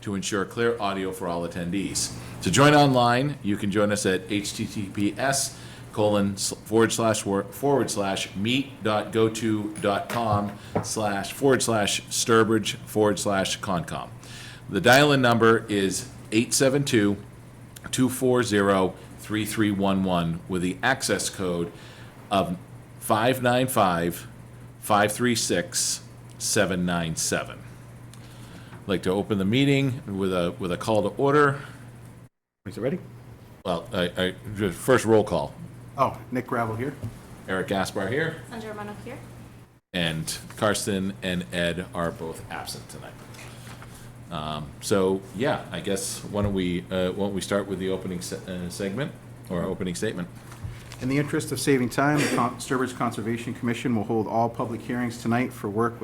to ensure clear audio for all attendees. To join online, you can join us at https://meet.goto.com/Sturbridge/Concom. The dial-in number is 872-240-3311 with the access code of 595-536-797. I'd like to open the meeting with a call to order. Is it ready? Well, first roll call. Oh, Nick Gravel here. Eric Gaspar here, Sandra Romano here. and Karsten and Ed are both absent tonight. So yeah, I guess why don't we start with the opening segment or opening statement? In the interest of saving time, the Sturbridge Conservation Commission will hold all public hearings tonight for work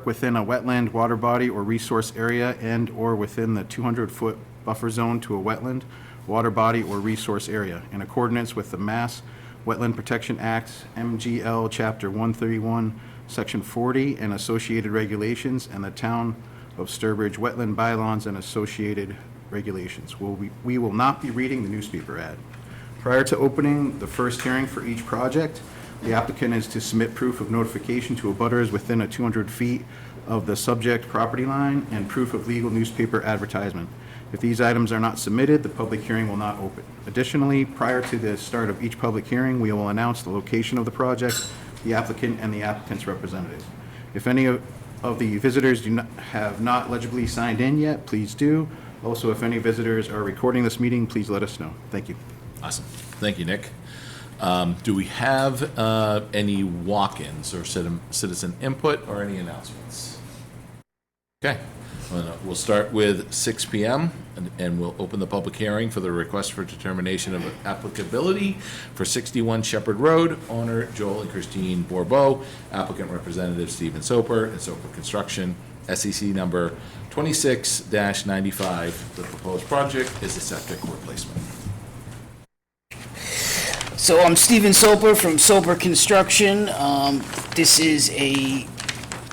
within a wetland, water body, or resource area and/or within the 200-foot buffer zone to a wetland, water body, or resource area, in accordance with the Mass Wetland Protection Act, MGL Chapter 131, Section 40, and associated regulations, and the Town of Sturbridge Wetland Bylaws and associated regulations. We will not be reading the newspaper ad. Prior to opening the first hearing for each project, the applicant is to submit proof of notification to abutters within a 200 feet of the subject property line and proof of legal newspaper advertisement. If these items are not submitted, the public hearing will not open. Additionally, prior to the start of each public hearing, we will announce the location of the project, the applicant, and the applicant's representative. If any of the visitors have not legibly signed in yet, please do. Also, if any visitors are recording this meeting, please let us know. Thank you. Awesome. Thank you, Nick. Do we have any walk-ins or citizen input or any announcements? Okay. We'll start with 6 p.m. and we'll open the public hearing for the request for determination of applicability for 61 Shepherd Road, owner Joel and Christine Bourbeau, applicant representative Stephen Soper, and Soper Construction, SEC number 26-95. The proposed project is a septic replacement. So I'm Stephen Soper from Soper Construction. This is a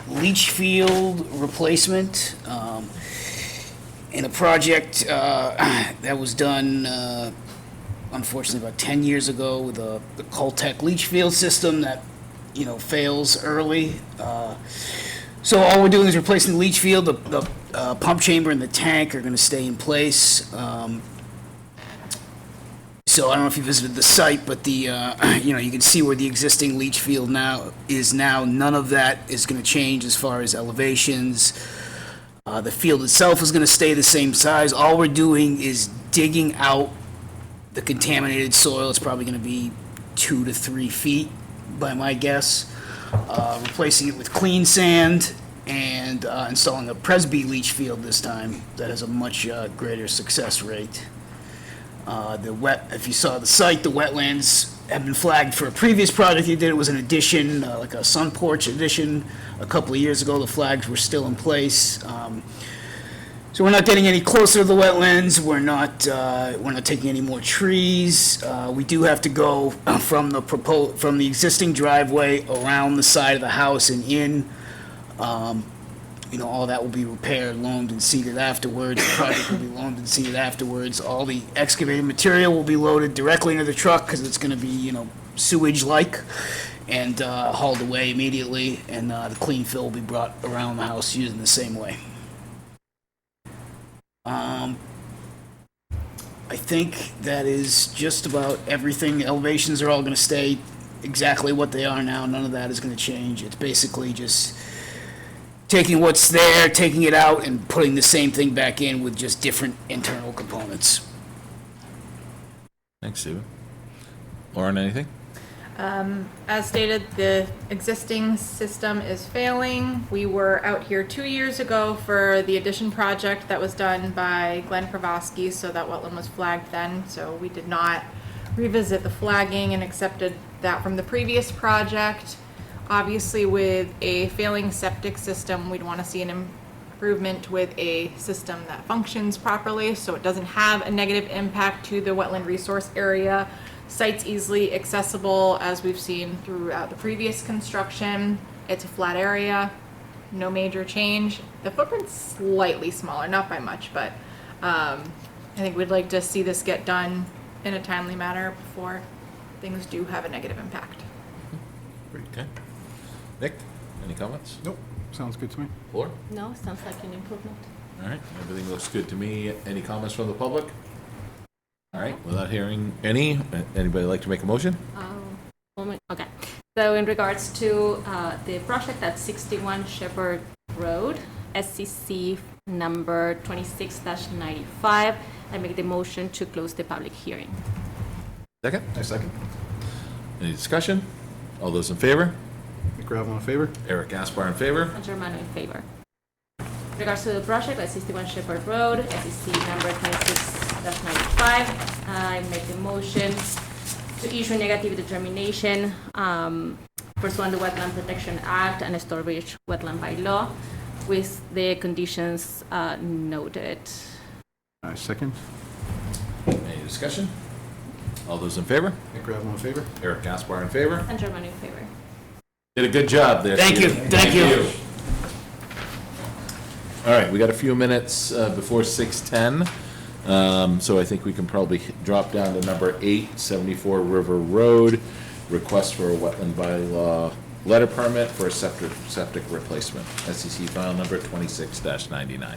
leach field replacement in a project that was done, unfortunately, about 10 years ago with the Coltech leach field system that, fails early. So all we're doing is replacing the leach field. The pump chamber and the tank are going to stay in place. So I don't know if you visited the site, but the you can see where the existing leach field now is. None of that is going to change as far as elevations. The field itself is going to stay the same size. All we're doing is digging out the contaminated soil. It's probably going to be 2 to 3 feet by my guess. Replacing it with clean sand and installing a Presby leach field this time that has a much greater success rate. If you saw the site, the wetlands have been flagged for a previous project you did. It was an addition, like a sun porch addition a couple of years ago. The flags were still in place. So we're not getting any closer to the wetlands. We're not taking any more trees. We do have to go from the existing driveway around the side of the house and in. All that will be repaired, loamed, and seeded afterwards. The project will be loamed and seeded afterwards. All the excavated material will be loaded directly into the truck because it's going to be, sewage-like, and hauled away immediately. And the clean fill will be brought around the house using the same way. I think that is just about everything. The elevations are all going to stay exactly what they are now. None of that is going to change. It's basically just taking what's there, taking it out, and putting the same thing back in with just different internal components. Thanks, Stephen. Lauren, anything? As stated, the existing system is failing. We were out here 2 years ago for the addition project that was done by Glenn Kravosky, so that wetland was flagged then. So we did not revisit the flagging and accepted that from the previous project. Obviously, with a failing septic system, we'd want to see an improvement with a system that functions properly so it doesn't have a negative impact to the wetland resource area. Site's easily accessible, as we've seen throughout the previous construction. It's a flat area. no major change. The footprint's slightly smaller, not by much, but I think we'd like to see this get done in a timely manner before things do have a negative impact. Okay. Nick, any comments? Nope, sounds good to me. Laura? No, sounds like an improvement. All right, everything looks good to me. Any comments from the public? All right, without hearing any, anybody like to make a motion? Okay. So in regards to the project at 61 Shepherd Road, SCC number 26-95, I make the motion to close the public hearing. Second? I second. Any discussion? All those in favor? Nick Gravel in favor? Eric Gaspar in favor? And Germano in favor. In regards to the project at 61 Shepherd Road, SCC number 26-95, I make the motion to issue a negative determination pursuant to Wetland Protection Act and Sturbridge Wetland Bylaw with the conditions noted. I second. Any discussion? All those in favor? Nick Gravel in favor? Eric Gaspar in favor? And Germano in favor. Did a good job there. Thank you. Stephen. Thank you. All right, we got a few minutes before 6:10, so I think we can probably drop down to number 8, 74 River Road, request for a wetland bylaw letter permit for a septic replacement, SEC file number 26-99.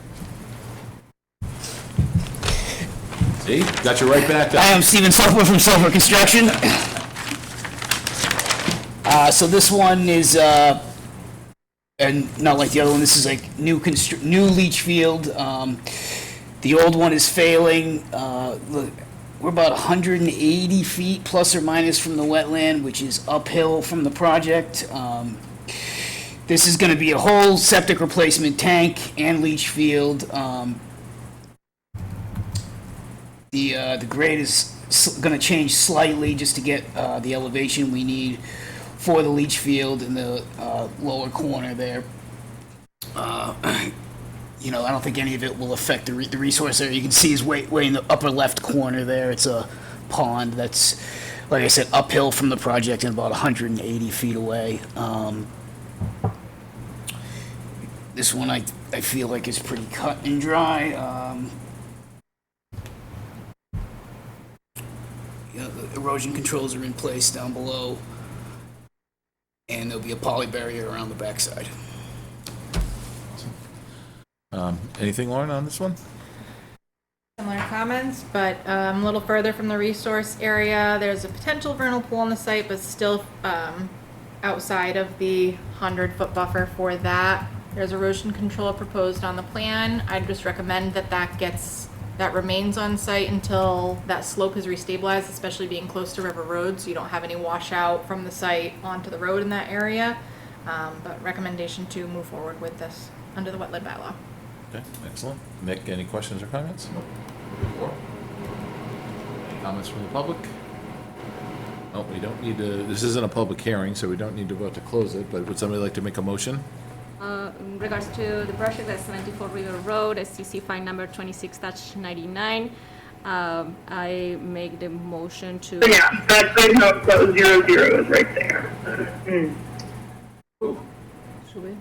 See, got you right back I up. am Steven Sullivan from Sullivan Construction. So this one is, and not like the other one, this is like new leach field. The old one is failing. Look, we're about 180 feet plus or minus from the wetland, which is uphill from the project. This is gonna be a whole septic replacement tank and leach field. The grade is going to change slightly just to get the elevation we need for the leach field in the lower corner there. I don't think any of it will affect the resource area. You can see is way in the upper left corner there. It's a pond that's, like I said, uphill from the project and about 180 feet away. This one I feel like is pretty cut and dry. The erosion controls are in place down below, and there'll be a poly barrier around the backside. Anything, Lauren, on this one? Similar comments, but a little further from the resource area, there's a potential vernal pool on the site, but still outside of the 100-foot buffer for that. There's erosion control proposed on the plan. I'd just recommend that remains on site until that slope is restabilized, especially being close to River Road, so you don't have any washout from the site onto the road in that area. But recommendation to move forward with this under the wetland bylaw. Okay, excellent. Nick, any questions or comments? Any comments from the public? Oh, we don't need to, this isn't a public hearing, so we don't need to vote to close it, but would somebody like to make a motion? In regards to the project at 74 River Road, SCC file number 26-99, I make the motion to. Yeah, that's big house, that was 00 is right there. Should we?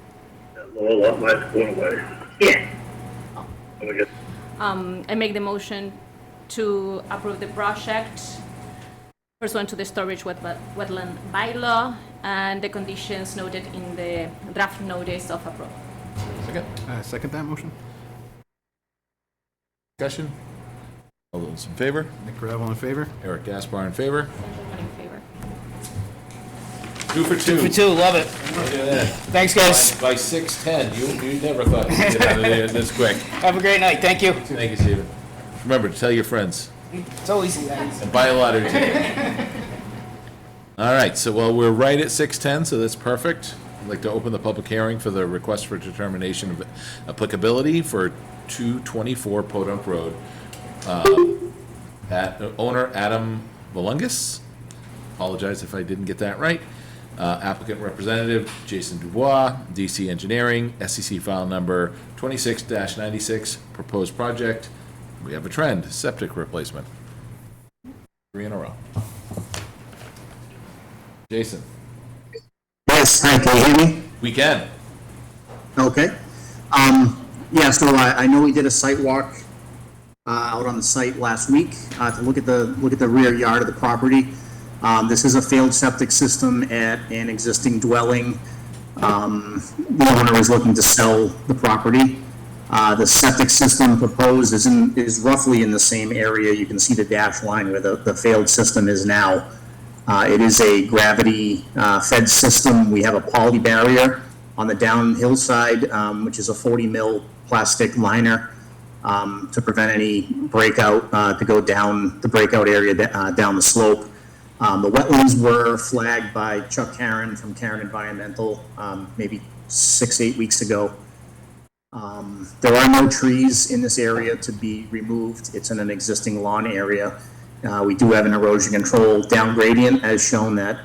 That little lot mine's going away. Yeah. Let me get- I make the motion to approve the project pursuant to the storage wetland bylaw and the conditions noted in the draft notice of approval. Second. Second that motion. Discussion? All those in favor? Nick Gravel in favor? Eric Gaspar in favor? Everyone in favor. 2 for 2. For two, love it. Look at that. Thanks, guys. By 6:10, you never thought you'd get out of there this quick. Have a great night. Thank you. Thank you, Stephen. Remember to tell your friends It's always nice. and buy a lottery ticket. All right, so well, we're right at 6:10, so that's perfect. I'd like to open the public hearing for the request for determination of applicability for 224 Podunk Road. Owner Adam Volungus. Apologize if I didn't get that right. Applicant representative Jason Dubois, DC Engineering, SCC file number 26-96, proposed project. We have a trend, septic replacement. 3 in a row. Jason, Yes, hi, can you hear me? we can. Okay. Yeah, so I know we did a site walk out on the site last week to look at the rear yard of the property. This is a failed septic system at an existing dwelling. The owner is looking to sell the property. The septic system proposed is roughly in the same area. You can see the dash line where the failed system is now. It is a gravity fed system. We have a poly barrier on the downhill side, which is a 40 mil plastic liner to prevent any breakout to go down the breakout area down the slope. The wetlands were flagged by Chuck Karen from Karen Environmental maybe 6-8 weeks ago. There are no trees in this area to be removed. It's in an existing lawn area. We do have an erosion control down gradient as shown that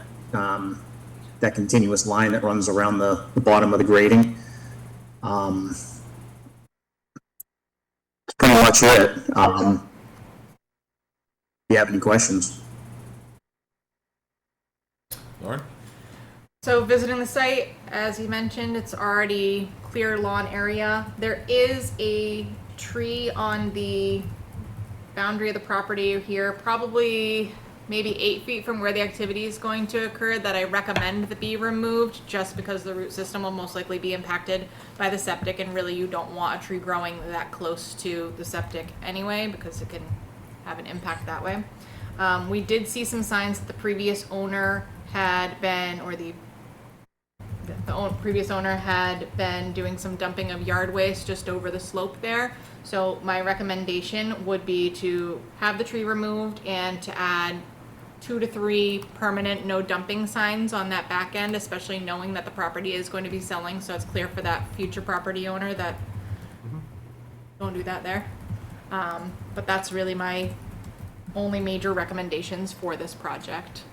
that continuous line that runs around the bottom of the grading. That's pretty much it. If you have any questions. Lauren? So visiting the site, as you mentioned, it's already clear lawn area. There is a tree on the boundary of the property here, probably maybe 8 feet from where the activity is going to occur, that I recommend that be removed just because the root system will most likely be impacted by the septic, and really you don't want a tree growing that close to the septic anyway because it can have an impact that way. We did see some signs that the previous owner had been, or the previous owner had been doing some dumping of yard waste just over the slope there. So my recommendation would be to have the tree removed and to add 2 to 3 permanent no dumping signs on that back end, especially knowing that the property is going to be selling, so it's clear for that future property owner that don't do that there. But that's really my only major recommendations for this project.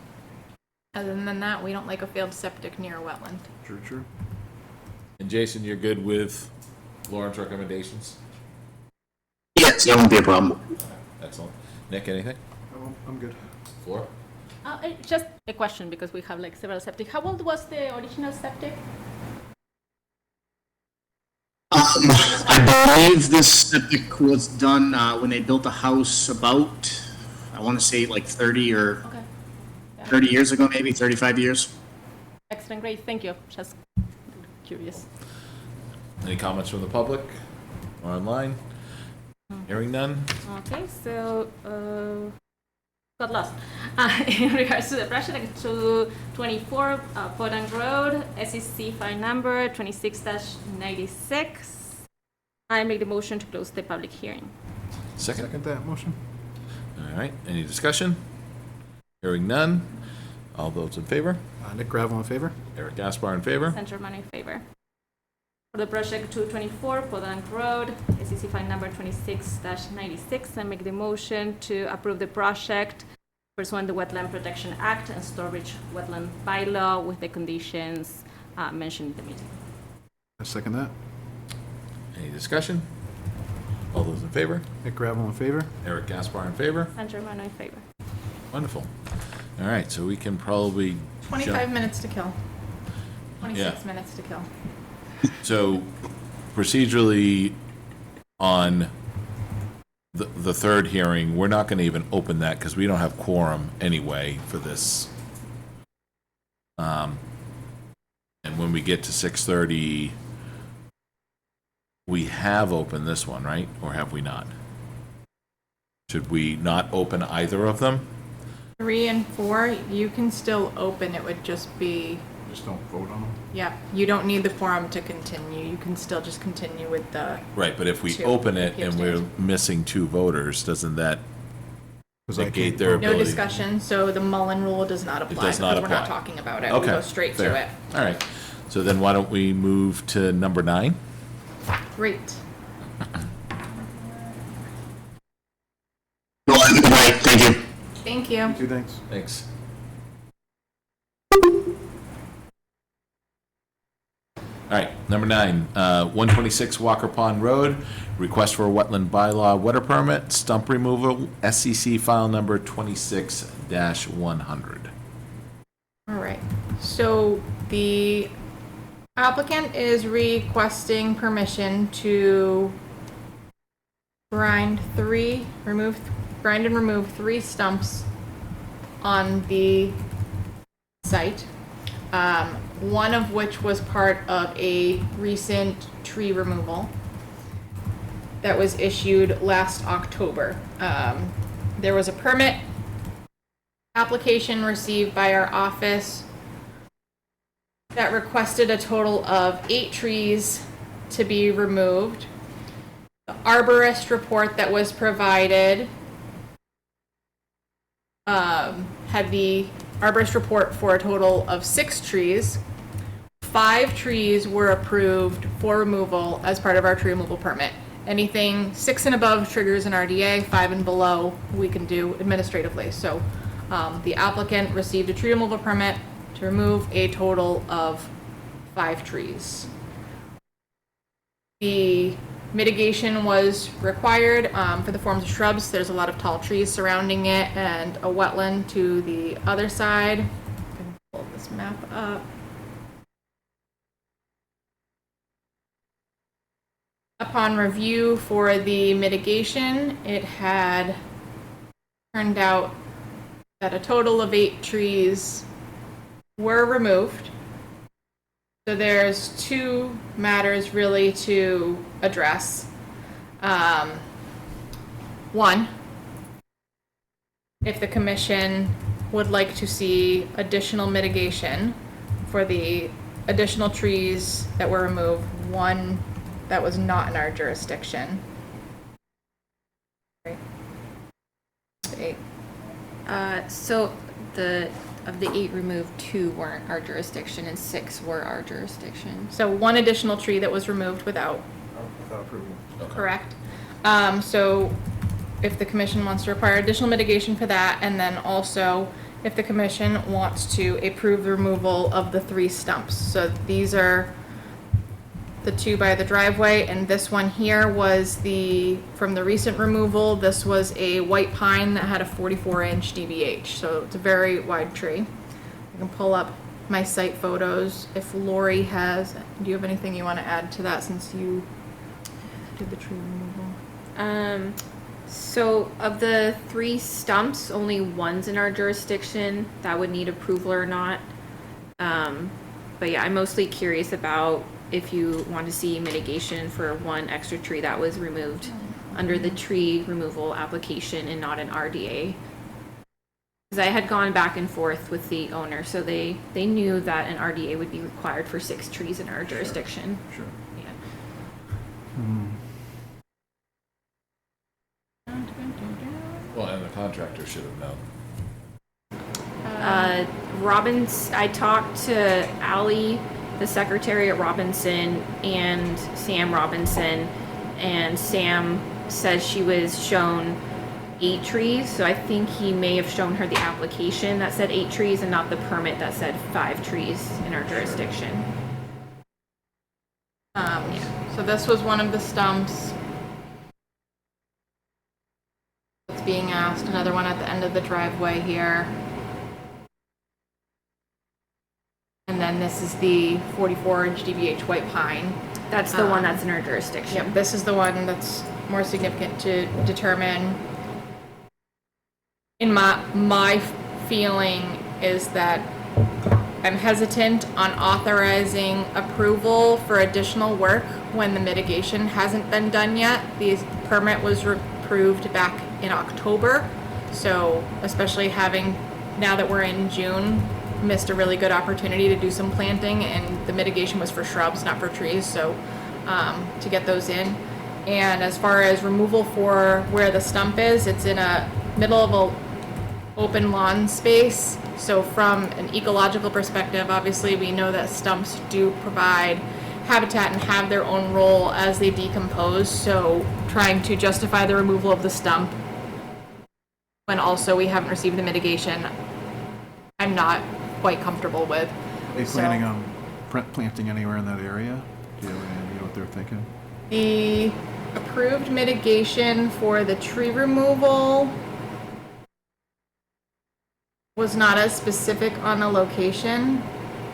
Other than that, we don't like a failed septic near a wetland. True. And Jason, you're good with Lauren's recommendations? Yes, that won't be a problem. Excellent. Nick, anything? I'm good. Floor? Just a question, because we have like several septic. How old was the original septic? I believe this septic was done when they built the house about, I want to say like 30 or Okay. 30 years ago, maybe 35 years. Excellent, great, thank you. Just curious. Any comments from the public or online? Hearing none? Okay, so, got lost. In regards to the project, to 24 Podang Road, SEC file number 26-96. I make the motion to close the public hearing. Second? Second that motion? All right, any discussion? Hearing none? All those in favor? Nick Gravel in favor? Eric Gaspar in favor? Senator Mano in favor. For the project 224 Podang Road, SEC file number 26-96, I make the motion to approve the project pursuant the Wetland Protection Act and Storage Wetland Bylaw with the conditions mentioned in the meeting. I second that. Any discussion? All those in favor? Nick Gravel in favor? Eric Gaspar in favor? Senator Mano in favor. Wonderful. All right, so we can probably 25 minutes to kill. 26 Yeah. minutes to kill. So procedurally, on the third hearing, we're not going to even open that because we don't have quorum anyway for this. And when we get to 6:30, we have opened this one, right? Or have we not? Should we not open either of them? 3 and 4, you can still open, it would just be, Just don't vote on them? yeah, you don't need the quorum to continue, you can still just continue with the, Right, but if we Two. open it and we're Abstained. missing 2 voters, doesn't that 'Cause I negate can't their vote. no ability? discussion, so the Mullen rule does not apply. does not because we're not apply. talking about it, we Okay, go straight fair. to it. All right, so then why don't we move to number 9? Great. Well, right, thank you. Thank you. Two thanks. Thanks. All right, number 9, 126 Walker Pond Road, request for a wetland bylaw wetter permit, stump removal, SCC file number 26-100. All right, so the Applicant is requesting permission to grind and remove 3 stumps on the site. One of which was part of a recent tree removal that was issued last October. There was a permit application received by our office that requested a total of 8 trees to be removed. The arborist report that was provided had the arborist report for a total of 6 trees. 5 trees were approved for removal as part of our tree removal permit. Anything 6 and above triggers an RDA, 5 and below we can do administratively. So the applicant received a tree removal permit to remove a total of 5 trees. The mitigation was required for the forms of shrubs. There's a lot of tall trees surrounding it and a wetland to the other side. I can pull this map up. Upon review for the mitigation, it had turned out that a total of 8 trees were removed. So there's 2 matters really to address. One, if the commission would like to see additional mitigation for the additional trees that were removed, one that was not in our jurisdiction. Right. 8. So of the 8 removed, 2 weren't our jurisdiction and 6 were our jurisdiction. So 1 additional tree that was removed without approval. correct. So if the commission wants to require additional mitigation for that, and then also if the commission wants to approve the removal of the 3 stumps. So these are the 2 by the driveway, and this one here was from the recent removal, this was a white pine that had a 44-inch DBH, so it's a very wide tree. I can pull up my site photos if Lori has. Do you have anything you want to add to that since you did the tree removal? So of the 3 stumps, only one's in our jurisdiction that would need approval or not. But yeah, I'm mostly curious about if you want to see mitigation for 1 extra tree that was removed under the tree removal application and not an RDA. Because I had gone back and forth with the owner, so they knew that an RDA would be required for 6 trees in our jurisdiction. Sure. Yeah. Well, and the contractor should have known. I talked to Allie, the secretary at Robinson, and Sam Robinson, and Sam says she was shown 8 trees, so I think he may have shown her the application that said 8 trees and not the permit that said 5 trees in our jurisdiction. So this was one of the stumps that's being asked, another one at the end of the driveway here. And then this is the 44-inch DBH white pine. That's the one that's in our jurisdiction. Yep, this is the one that's more significant to determine. In my feeling is that I'm hesitant on authorizing approval for additional work when the mitigation hasn't been done yet. The permit was approved back in October, so especially now that we're in June, missed a really good opportunity to do some planting, and the mitigation was for shrubs, not for trees, so to get those in. And as far as removal for where the stump is, it's in a middle of a open lawn space. So from an ecological perspective, obviously we know that stumps do provide habitat and have their own role as they decompose. So trying to justify the removal of the stump when also we haven't received the mitigation, I'm not quite comfortable with. Are they planning on planting anywhere in that area? Do you have any idea what they're thinking? The approved mitigation for the tree removal was not as specific on the location.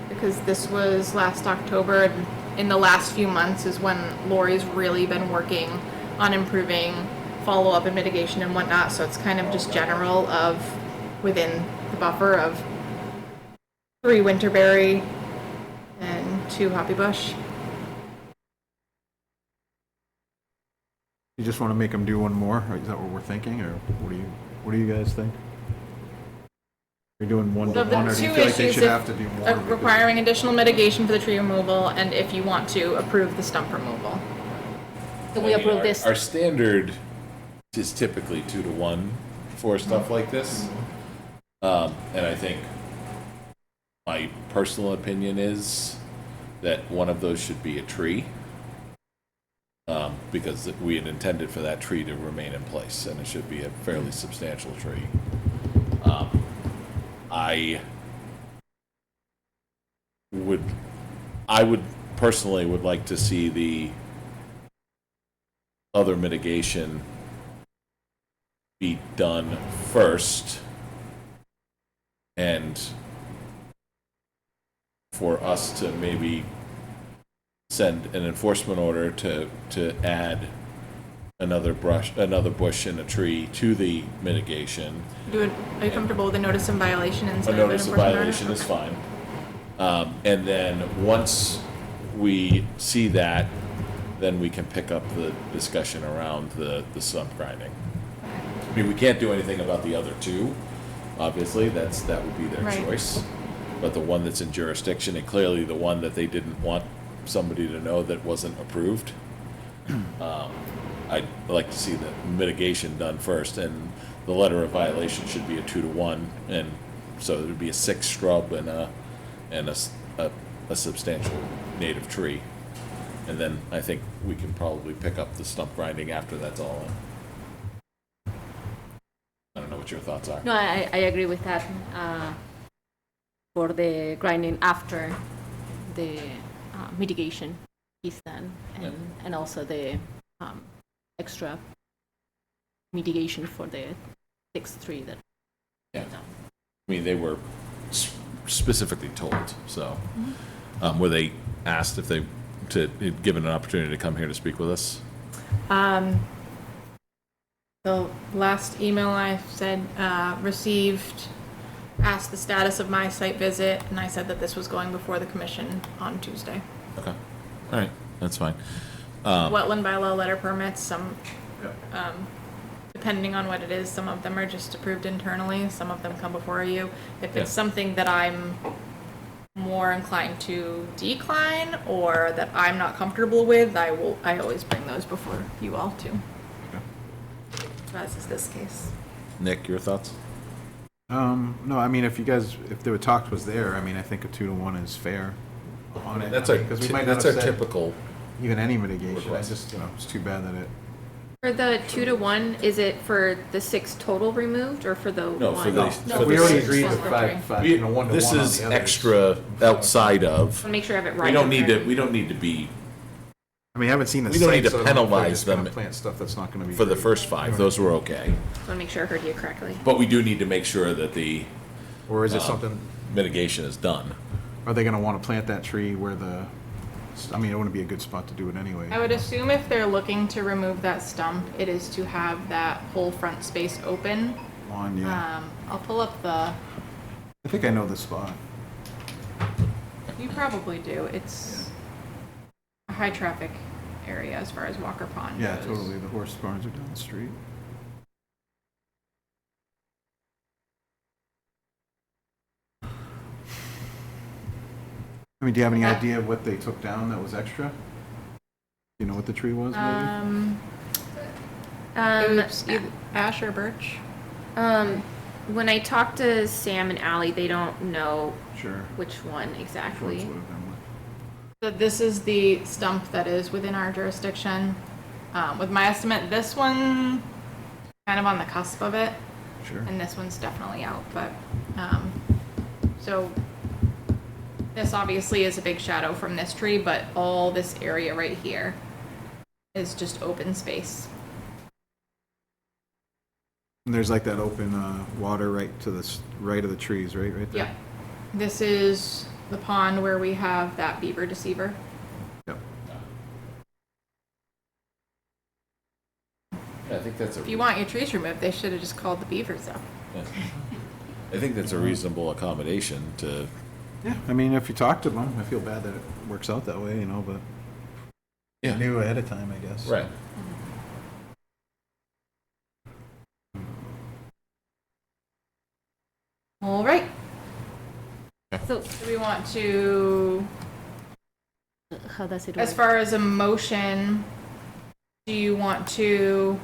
The because this was last October, and in the last few months is when Lori's really been working on improving follow-up and mitigation and whatnot, so it's kind of just general of within the buffer of 3 winterberry and 2 hoppy bush. You just want to make them do one more? Or is that what we're thinking, or what do you guys think? You're doing one So to the one, or do you two feel like they issues, should if- have to do more? because- requiring additional mitigation for the tree removal, and if you want to approve the stump removal. Can we I mean, approve this? Our standard is typically 2 to 1 for stuff like this. And I think my personal opinion is that one of those should be a tree. Because we had intended for that tree to remain in place, and it should be a fairly substantial tree. I would personally would like to see the other mitigation be done first, and for us to maybe send an enforcement order to add another bush and a tree to the mitigation. Are you comfortable with a notice of violation A instead of an notice of enforcement order? violation is Okay. fine. And then once we see that, then we can pick up the discussion around the stump grinding. I mean, we can't do anything about the other 2, obviously, that would be their Right. choice. But the one that's in jurisdiction, and clearly the one that they didn't want somebody to know that wasn't approved, I'd like to see the mitigation done first, and the letter of violation should be a 2 to 1, and so it would be a 6 shrub and a substantial native tree. And then I think we can probably pick up the stump grinding after that's all in. I don't know what your thoughts are. No, I agree with that. For the grinding after the mitigation is done, and also the extra mitigation for the 6th tree that. Yeah. I mean, they were specifically told, so. Were they asked if they, given an opportunity to come here to speak with us? The last email I said, received, asked the status of my site visit, and I said that this was going before the commission on Tuesday. Okay. All right, that's fine. Wetland bylaw letter permits, some, depending on what it is, some of them are just approved internally, some of them come before you. If it's Yeah. something that I'm more inclined to decline, or that I'm not comfortable with, I always bring those before you all too. As is this case. Nick, your thoughts? No, I mean, if the talk was there, I mean, I think a 2 to 1 is fair on it. That's I our, mean, 'cause we might not that's our have said typical, even any mitigation. I request. just, it's too bad that it, For the 2 to 1, is it for the 6 total removed, or for the No, for one? the- No, for we the already six. agreed to Just the 5, three. 1 to 1 on the this others. is extra outside of, Make sure I have it right. we don't need to, okay. we don't need to be, I mean, I haven't seen the we don't need site, to so I don't know if they're penalize just gonna them plant stuff that's not gonna be. for the great. first 5, those were okay. Just want to make sure I heard you correctly. But we do need to make sure that the Or is it something, mitigation is done. are they gonna wanna plant that tree where I mean, it wouldn't be a good spot to do it anyway. I would assume if they're looking to remove that stump, it is to have that whole front space open. Yeah. I'll pull up the, I think I know the spot. you probably do, it's a high traffic area as far as Walker Pond goes. Yeah, totally. The horse barns are down the street. I mean, do you have any idea of what they took down that was extra? You know what the tree was, maybe? Oops, either ash or birch? When I talked to Sam and Allie, they don't know Sure. which one Schwartz exactly. would have been one. So this is the stump that is within our jurisdiction. With my estimate, this one kind of on the cusp of it, Sure. and this one's definitely out, but, so this obviously is a big shadow from this tree, but all this area right here is just open space. And there's like that open water right to the right of the trees, right there? Yeah. This is the pond where we have that beaver deceiver. Yep. I think that's a. If you want your trees removed, they should have just called the beavers up. I think that's a reasonable accommodation to, Yeah, I mean, if you talk to them, I feel bad that it works out that way, but yeah, knew ahead of time, I guess. right. All right. So, Do we want to, how does it work? as far as a motion, do you want to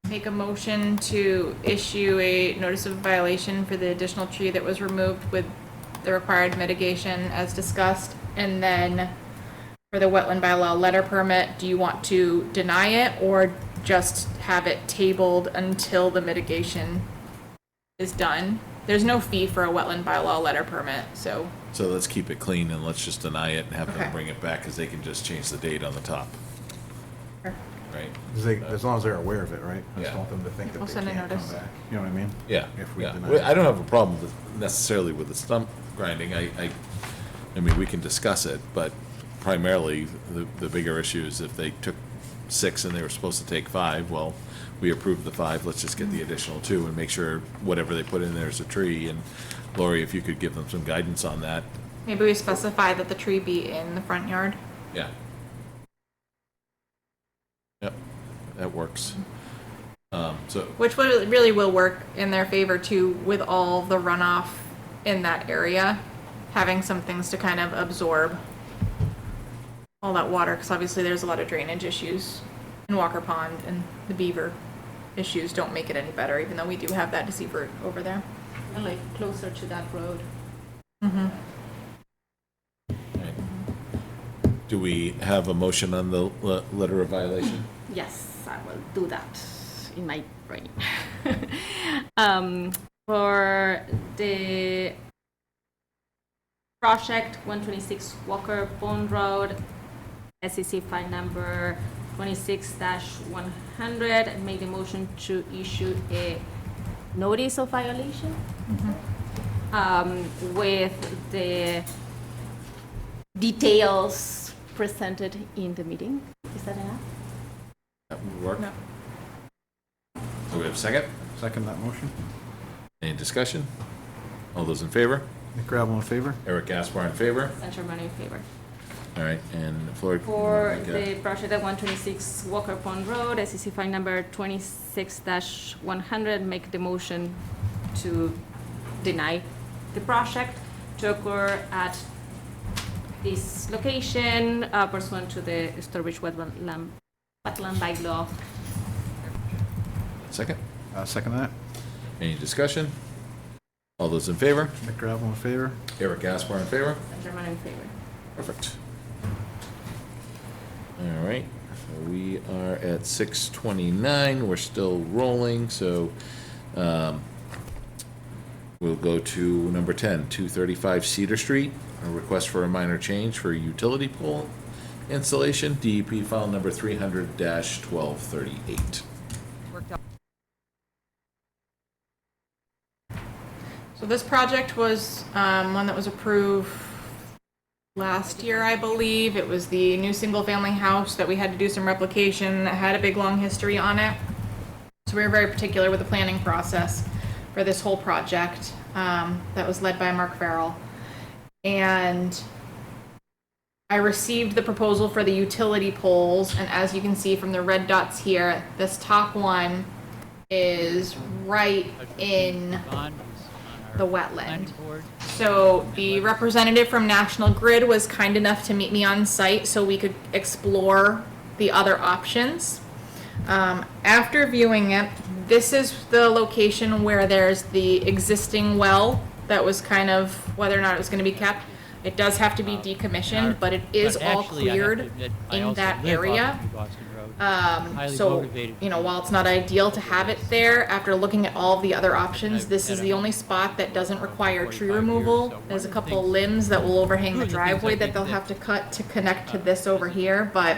make a motion to issue a notice of violation for the additional tree that was removed with the required mitigation as discussed? And then for the wetland bylaw letter permit, do you want to deny it or just have it tabled until the mitigation is done? There's no fee for a wetland bylaw letter permit, so. So let's keep it clean and let's just deny it and have them Okay. bring it back, because they can just change the date on the top, Sure. right? As long as they're aware of it, right? I just Yeah. want them to think that We'll they send a can't come notice. back. You know what I mean? Yeah, If we yeah. deny Well, it. I don't have a problem necessarily with the stump grinding. I mean, we can discuss it, but primarily, the bigger issue is if they took 6 and they were supposed to take 5, well, we approved the 5, let's just get the additional 2 and make sure whatever they put in there is a tree. And Lori, if you could give them some guidance on that. Maybe we specify that the tree be in the front yard. Yeah. Yep, that works. So, Which really will work in their favor too, with all the runoff in that area, having some things to kind of absorb all that water, because obviously there's a lot of drainage issues in Walker Pond, and the beaver issues don't make it any better, even though we do have that deceiver over there. And like closer to that road. right. Do we have a motion on the letter of violation? Yes, I will do that in my brain. For the project 126 Walker Pond Road, SEC file number 26-100, make the motion to issue a notice of violation with the details presented in the meeting. Is that enough? That would work. No. Do we have a second? Second that motion. Any discussion? All those in favor? Nick Gravel in favor? Eric Gaspar in favor? Saint Germain in favor. All right, and Floyd? For you wanna make the project at 126 Walker Pond Road, SEC file number 26-100, make the motion to deny the project to occur at this location pursuant to the Sturbridge wetland bylaw. Second? Second that. Any discussion? All those in favor? Nick Gravel in favor? Eric Gaspar in favor? Saint Germain in favor. Perfect. All right, so we are at 6:29, we're still rolling, so we'll go to number 10, 235 Cedar Street, a request for a minor change for utility pole installation, DEP file number 300-1238. So this project was one that was approved last year, I believe. It was the new single-family house that we had to do some replication, that had a big, long history on it. So we were very particular with the planning process for this whole project that was led by Mark Farrell. And I received the proposal for the utility poles, and as you can see from the red dots here, this top one is right in the wetland. So the representative from National Grid was kind enough to meet me on site so we could explore the other options. After viewing it, this is the location where there's the existing well that was kind of whether or not it was going to be kept. It does have to be decommissioned, but it is all cleared in that area. So, you know, while it's not ideal to have it there, after looking at all the other options, this is the only spot that doesn't require tree removal. There's a couple limbs that will overhang the driveway that they'll have to cut to connect to this over here, but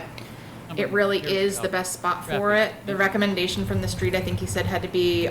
it really is the best spot for it. The recommendation from the street, I think he said, had to be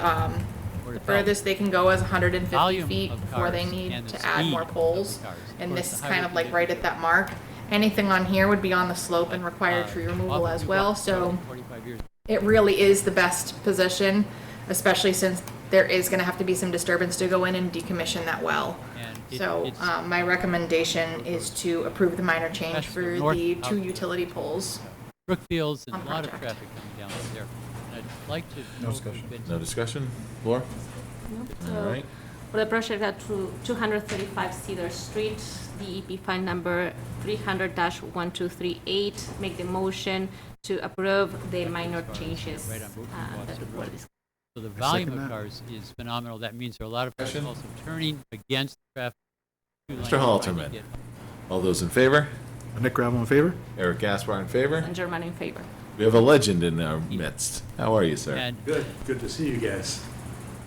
The furthest they can go is 150 volume feet of before they cars need and the to add speed more of poles. the cars. Of And course, this is the kind of highway like right at that mark. Anything on here would be on the slope and require tree removal often as we well, walk so 45 years. it really is the best position, especially since there is gonna have to be some disturbance to go in and decommission that well. And it- So, it's- my recommendation is to approve the minor change That's for the north the out 2 there. utility poles. Brookfields and on a lot of project. traffic coming down there. And I'd like to. No discussion. No discussion? Laura? All right. For the project at 235 Cedar Street, DEP file number 300-1238, make the motion to approve the minor changes Right on Brookfield, that Watson were Road. discussed. So the volume second of that. cars is phenomenal. That means there are a lot of cars Discussion? also turning against traffic. Two lanes Mr. trying to Halterman. get- All those in favor? Nick Gravel in favor? Eric Gaspar in favor? And German in favor. We have a legend in our midst. How are you, sir? And Good to see you guys.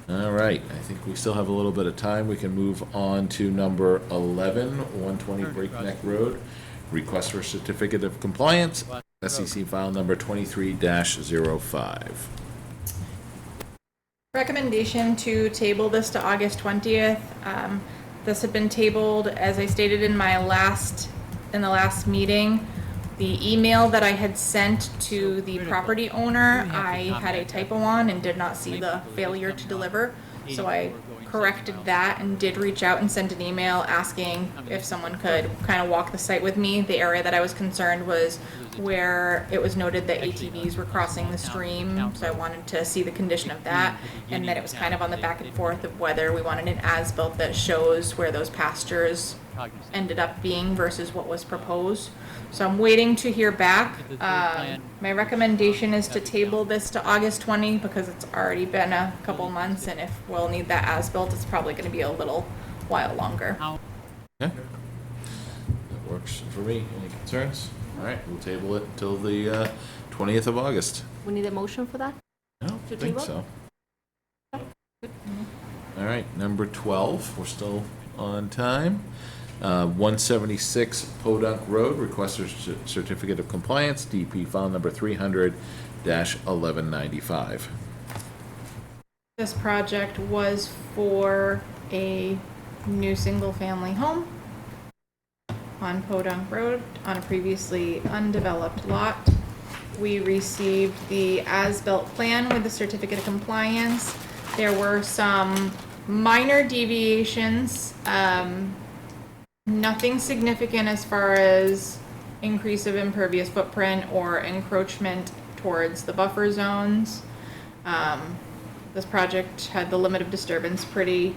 All right, I think we still have a little bit of time. We can move on to number 11, 120 Breakneck Road. Request for certificate of compliance, SEC file number 23-05. Recommendation to table this to August 20th. This had been tabled, as I stated in the last meeting. The email that I had sent to the property owner, I had a typo on and did not see the failure to deliver. So I corrected that and did reach out and sent an email asking if someone could kind of walk the site with me. The area that I was concerned was where it was noted that ATVs were crossing the stream, so I wanted to see the condition of that. And then it was kind of on the back and forth of whether we wanted an as-built that shows where those pastures cognizant. ended up being versus what was proposed. So I'm waiting to hear back. My recommendation is to table this to August 20 because it's already been a couple months, and if we'll need that as-built, it's probably gonna be a little while longer. How- Okay. That works for me. Any concerns? All right, we'll table it until the 20th of August. We need a motion for that? I don't To think table? so. All right, number 12, we're still on time. 176 Podunk Road, requester certificate of compliance, DP file number 300-1195. This project was for a new single-family home on Podunk Road on a previously undeveloped lot. We received the as-built plan with the certificate of compliance. There were some minor deviations, nothing significant as far as increase of impervious footprint or encroachment towards the buffer zones. This project had the limit of disturbance pretty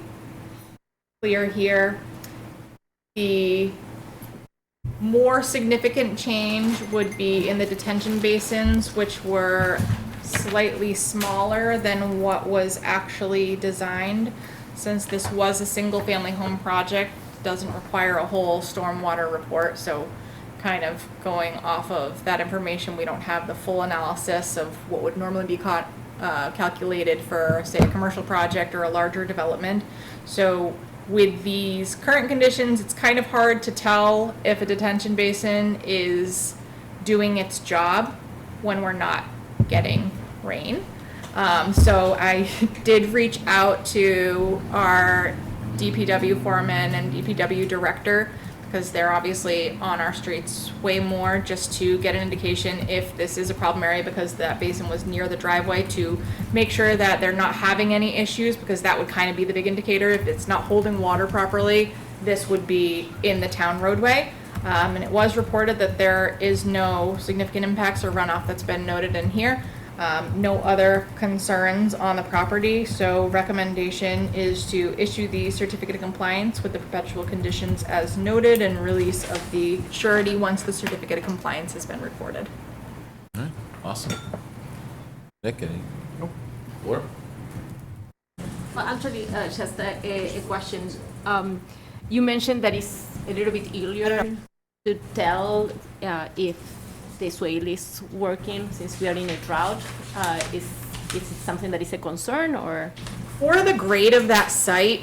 clear here. The more significant change would be in the detention basins, which were slightly smaller than what was actually designed. Since this was a single-family home project, doesn't require a whole stormwater report, so kind of going off of that information, we don't have the full analysis of what would normally be calculated for, say, a commercial project or a larger development. So with these current conditions, it's kind of hard to tell if a detention basin is doing its job when we're not getting rain. So I did reach out to our DPW foreman and DPW director, because they're obviously on our streets way more, just to get an indication if this is a problem area, because that basin was near the driveway, to make sure that they're not having any issues, because that would kind of be the big indicator. If it's not holding water properly, this would be in the town roadway. And it was reported that there is no significant impacts or runoff that's been noted in here. No other concerns on the property, so recommendation is to issue the certificate of compliance with the perpetual conditions as noted and release of the surety once the certificate of compliance has been recorded. All right, awesome. Nick, any? Nope. Laura? Well, actually, just a question. You mentioned that it's a little bit earlier to tell if the swale is working since we are in a drought. Is it something that is a concern, or? For the grade of that site,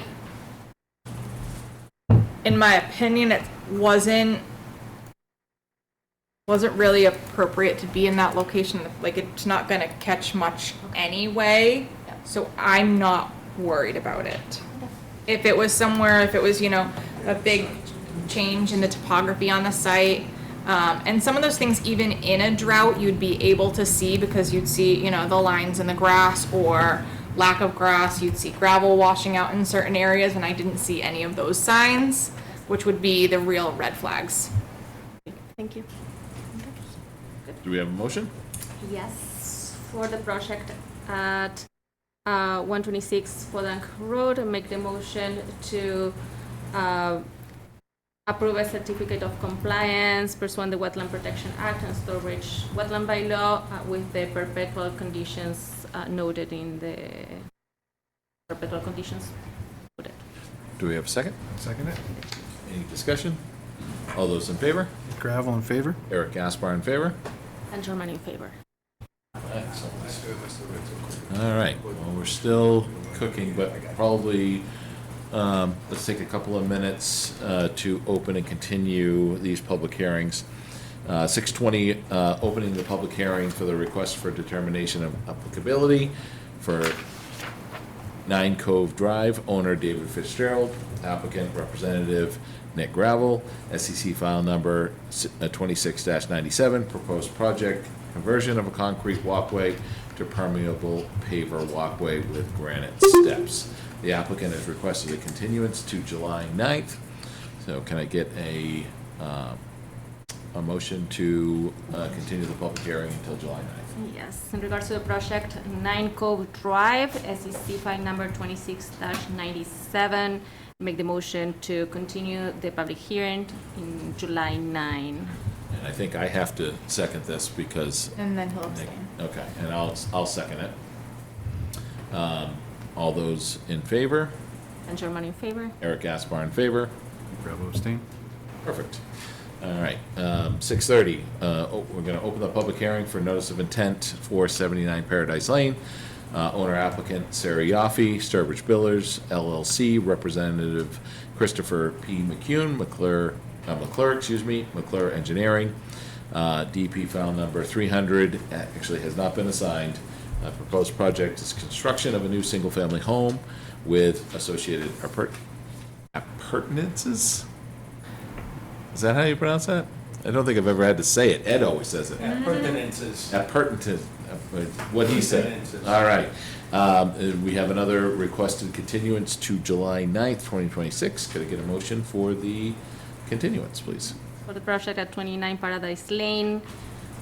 in my opinion, it wasn't really appropriate to be in that location. Like, it's not gonna catch much anyway. So I'm not worried about it. If it was somewhere, if it was, you know, a big change in the topography on the site, and some of those things, even in a drought, you'd be able to see because you'd see, you know, the lines in the grass or lack of grass. You'd see gravel washing out in certain areas, and I didn't see any of those signs, which would be the real red flags. Thank you. Do we have a motion? Yes, for the project at 126 Podank Road, I make the motion to approve a certificate of compliance pursuant the Wetland Protection Act and Sturbridge Wetland Bylaw with the perpetual conditions noted in the perpetual conditions noted. Do we have a second? Second it. Any discussion? All those in favor? Gravel in favor? Eric Gaspar in favor? And German in favor. Excellent. All right, well, we're still cooking, but probably, let's take a couple of minutes to open and continue these public hearings. 6:20, opening the public hearing for the request for determination of applicability for 9 Cove Drive, owner David Fitzgerald, applicant Representative Nick Gravel, SEC file number 26-97, proposed project, conversion of a concrete walkway to permeable paver walkway with granite steps. The applicant has requested a continuance to July 9th. So can I get a motion to continue the public hearing until July 9th? Yes, in regards to the project 9 Cove Drive, SEC file number 26-97, make the motion to continue the public hearing in July 9. And I think I have to second this because And then he'll Nick, abstain. okay, and I'll second it. All those in favor? And German in favor. Eric Gaspar in favor? Gravel abstain. Perfect. All right, 6:30, we're gonna open the public hearing for notice of intent for 79 Paradise Lane. Owner applicant Sarah Yaffe, Sturbridge Builders LLC, Representative Christopher P. McCune, McClure Engineering. DP file number 300, actually has not been assigned. Proposed project is construction of a new single-family home with associated appurtenances? Is that how you pronounce that? I don't think I've ever had to say it. Ed always says it. Appurtenances. Appurtenances, what he said. Appurtenances. All right. We have another requested continuance to July 9th, 2026. Could I get a motion for the continuance, please? For the project at 29 Paradise Lane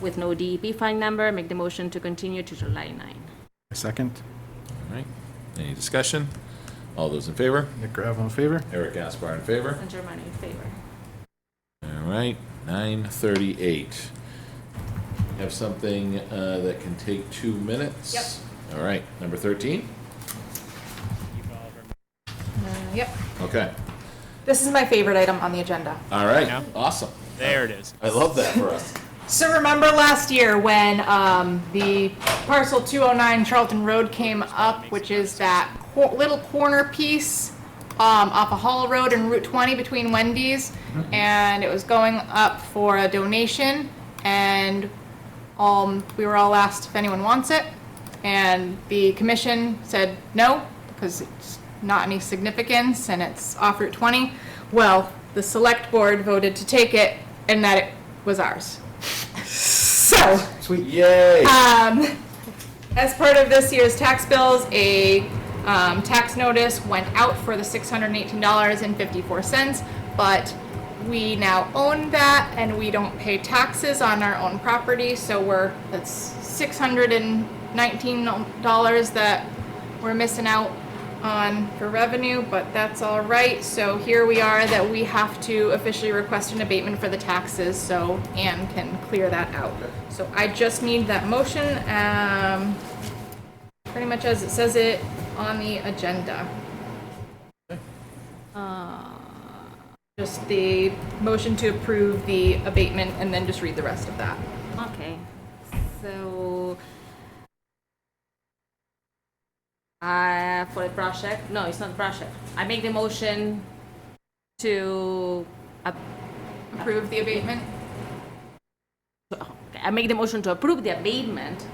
with no DEP file number, make the motion to continue to July 9. Second. All right. Any discussion? All those in favor? Nick Gravel in favor? Eric Gaspar in favor? And German in favor. All right, 9:38. Have something that can take 2 minutes? Yep. All right, number 13? Yep. Okay, This is my favorite item on the agenda. all right, Yeah. awesome. There it is. I love that for us. So remember last year when the parcel 209 Charlton Road came up, which is that little corner piece off of Hall Road and Route 20 between Wendy's, and it was going up for a donation, and we were all asked if anyone wants it, and the commission said no, because it's not any significance, and it's off Route 20. Well, the select board voted to take it, and that it was ours. So, Sweet. Yay! as part of this year's tax bills, a tax notice went out for the $618.54, but we now own that and we don't pay taxes on our own property, so that's $619 that we're missing out on for revenue, but that's all right. So here we are that we have to officially request an abatement for the taxes, so Ann can clear that out. So I just need that motion, pretty much as it says it on the agenda. Just the motion to approve the abatement and then just read the rest of that. Okay, so for the project, no, it's not the project. I make the motion to Approve the abatement? I make the motion to approve the abatement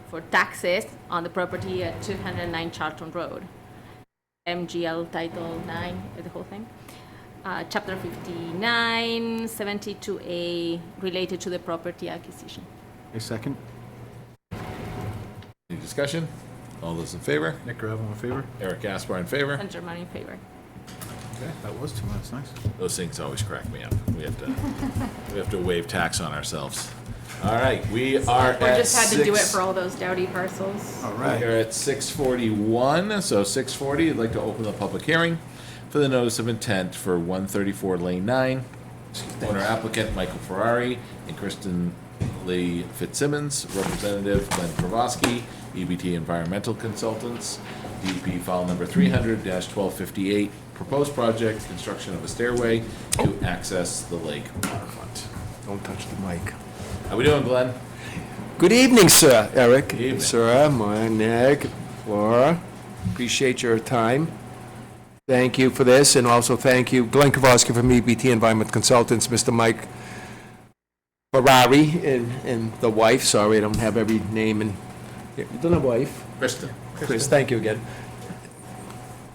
for taxes on the property at 209 Charlton Road. MGL Title 9, the whole thing. Chapter 59, 72A, related to the property acquisition. A second. Any discussion? All those in favor? Nick Gravel in favor? Eric Gaspar in favor? And Germany in favor. Okay, that was 2 minutes, nice. Those things always crack me up. We have to waive tax on ourselves. All right, we are We at just had to do it six- for all those Dowdy parcels. All We right. are at 6:41, so 6:40, I'd like to open the public hearing for the notice of intent for 134 Lane 9. Owner applicant Michael Ferrari and Kristen Lee Fitzsimmons, representative Glenn Kravosky, EBT Environmental Consultants, DP file number 300-1258, proposed project, construction of a stairway to access the lake waterfront. Don't touch the mic. How we doing, Glenn? Good evening, sir. Eric, Evening. Sarah, Nick, Laura. Appreciate your time. Thank you for this, and also thank you, Glenn Kowalski from EBT Environment Consultants, Mr. Mike Ferrari, and the wife. Sorry, I don't have every name and you don't have wife. Kristen. Chris, thank you again.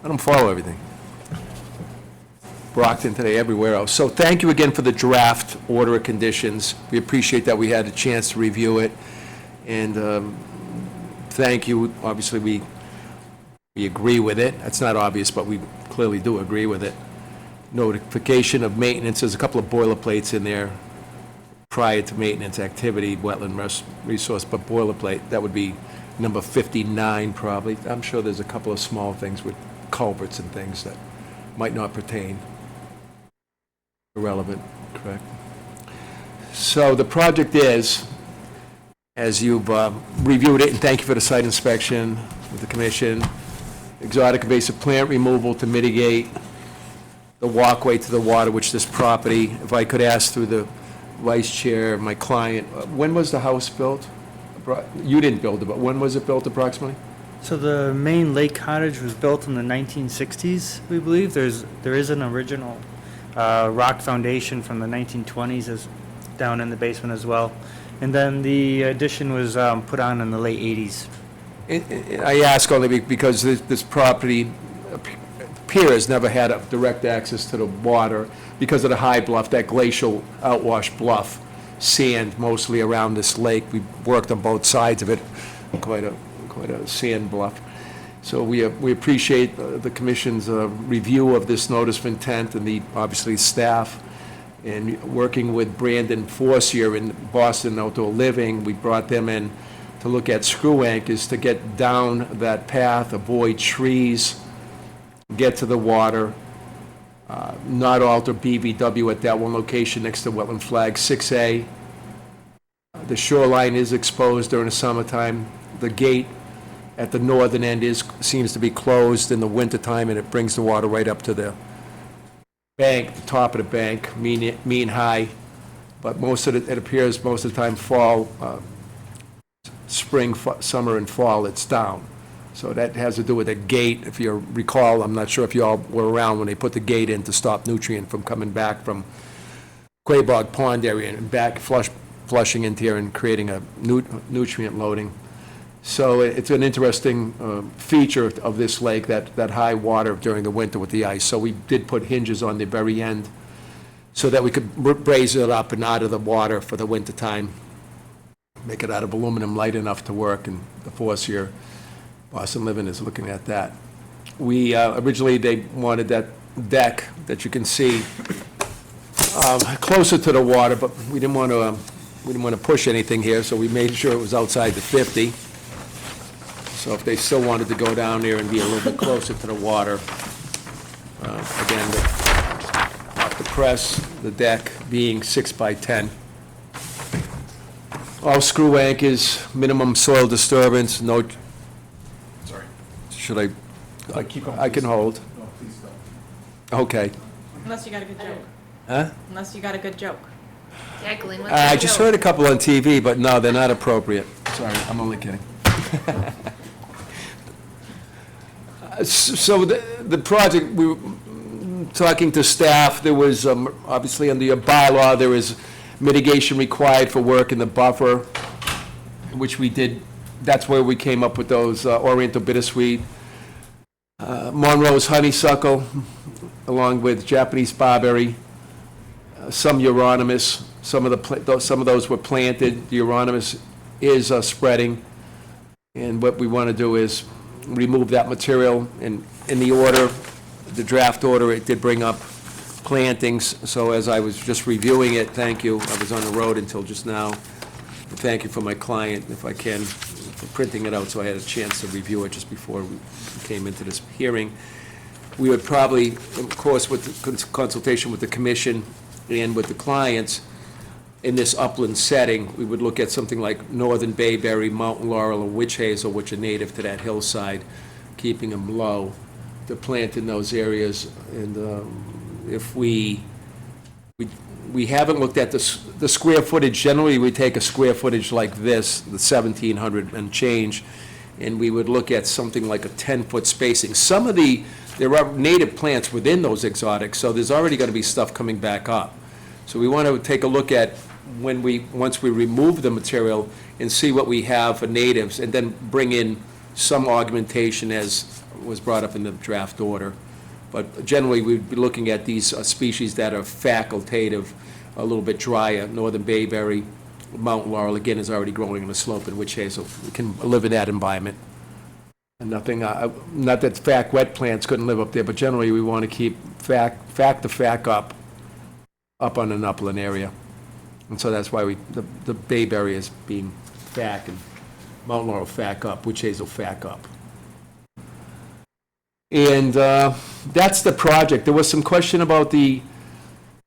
I don't follow everything. Brockton today, everywhere else. So thank you again for the draft order of conditions. We appreciate that we had a chance to review it. And thank you, obviously, we agree with it. That's not obvious, but we clearly do agree with it. Notification of maintenance, there's a couple of boilerplates in there prior to maintenance activity, wetland resource, but boilerplate, that would be number 59 probably. I'm sure there's a couple of small things with culverts and things that might not pertain. Irrelevant, correct? So the project is, as you've reviewed it, and thank you for the site inspection with the commission, exotic invasive plant removal to mitigate the walkway to the water, which this property, if I could ask through the vice chair, my client, when was the house built? You didn't build it, but when was it built approximately? So the main lake cottage was built in the 1960s, we believe. There is an original rock foundation from the 1920s is down in the basement as well. And then the addition was put on in the late 80s. I ask only because this property appears never had a direct access to the water because of the high bluff, that glacial outwash bluff, sand mostly around this lake. We worked on both sides of it, quite a sand bluff. So we appreciate the commission's review of this notice of intent and the, obviously, staff. And working with Brandon Forcier in Boston Outdoor Living, we brought them in to look at screw anchors to get down that path, avoid trees, get to the water, not alter BVW at that one location next to wetland flag 6A. The shoreline is exposed during the summertime. The gate at the northern end seems to be closed in the wintertime, and it brings the water right up to the bank, the top of the bank, mean high. But it appears most of the time fall, spring, summer, and fall, it's down. So that has to do with the gate. If you recall, I'm not sure if you all were around when they put the gate in to stop nutrient from coming back from Quabog Pond area and back flushing into here and creating a nutrient loading. So it's an interesting feature of this lake, that high water during the winter with the ice. So we did put hinges on the very end so that we could braze it up and out of the water for the winter time. Make it out of aluminum, light enough to work, and the force here. Boston Living is looking at that. We, originally, they wanted that deck that you can see closer to the water, but we didn't want to push anything here, so we made sure it was outside the 50. So if they still wanted to go down there and be a little bit closer to the water, again, off the press, the deck being 6 by 10. All screw anchors, minimum soil disturbance, no. Sorry. Should I can hold. No, please don't. Okay. Unless you got a good joke. Huh? Unless you got a good joke. Yeah, Glenn, what's I your just joke? heard a couple on TV, but no, they're not appropriate. Sorry, I'm only kidding. So the project, we were talking to staff, there was, obviously under your bylaw, there is mitigation required for work in the buffer, which we did. That's where we came up with those Oriental bittersweet Monroe's honeysuckle, along with Japanese barberry, some Euonymus. Some of those were planted. The Euonymus is spreading, and what we want to do is remove that material. And in the order, the draft order, it did bring up plantings. So as I was just reviewing it, thank you. I was on the road until just now. Thank you for my client, if I can, for printing it out, so I had a chance to review it just before we came into this hearing. We would probably, of course, with the consultation with the commission and with the clients, in this upland setting, we would look at something like northern bayberry, mountain laurel, and witch hazel, which are native to that hillside, keeping them low, to plant in those areas. And if we haven't looked at the square footage. Generally, we take a square footage like this, the 1,700 and change, and we would look at something like a 10-foot spacing. There are native plants within those exotics, so there's already going to be stuff coming back up. So we want to take a look at once we remove the material and see what we have for natives, and then bring in some augmentation as was brought up in the draft order. But generally, we'd be looking at these species that are facultative, a little bit drier. Northern bayberry, mountain laurel, again, is already growing on a slope, and witch hazel can live in that environment. And nothing, not that wet plants couldn't live up there, but generally, we want to keep fac up on an upland area. And so that's why the bayberry is being fac, and mountain laurel fac up, witch hazel fac up. And that's the project. There was some question about the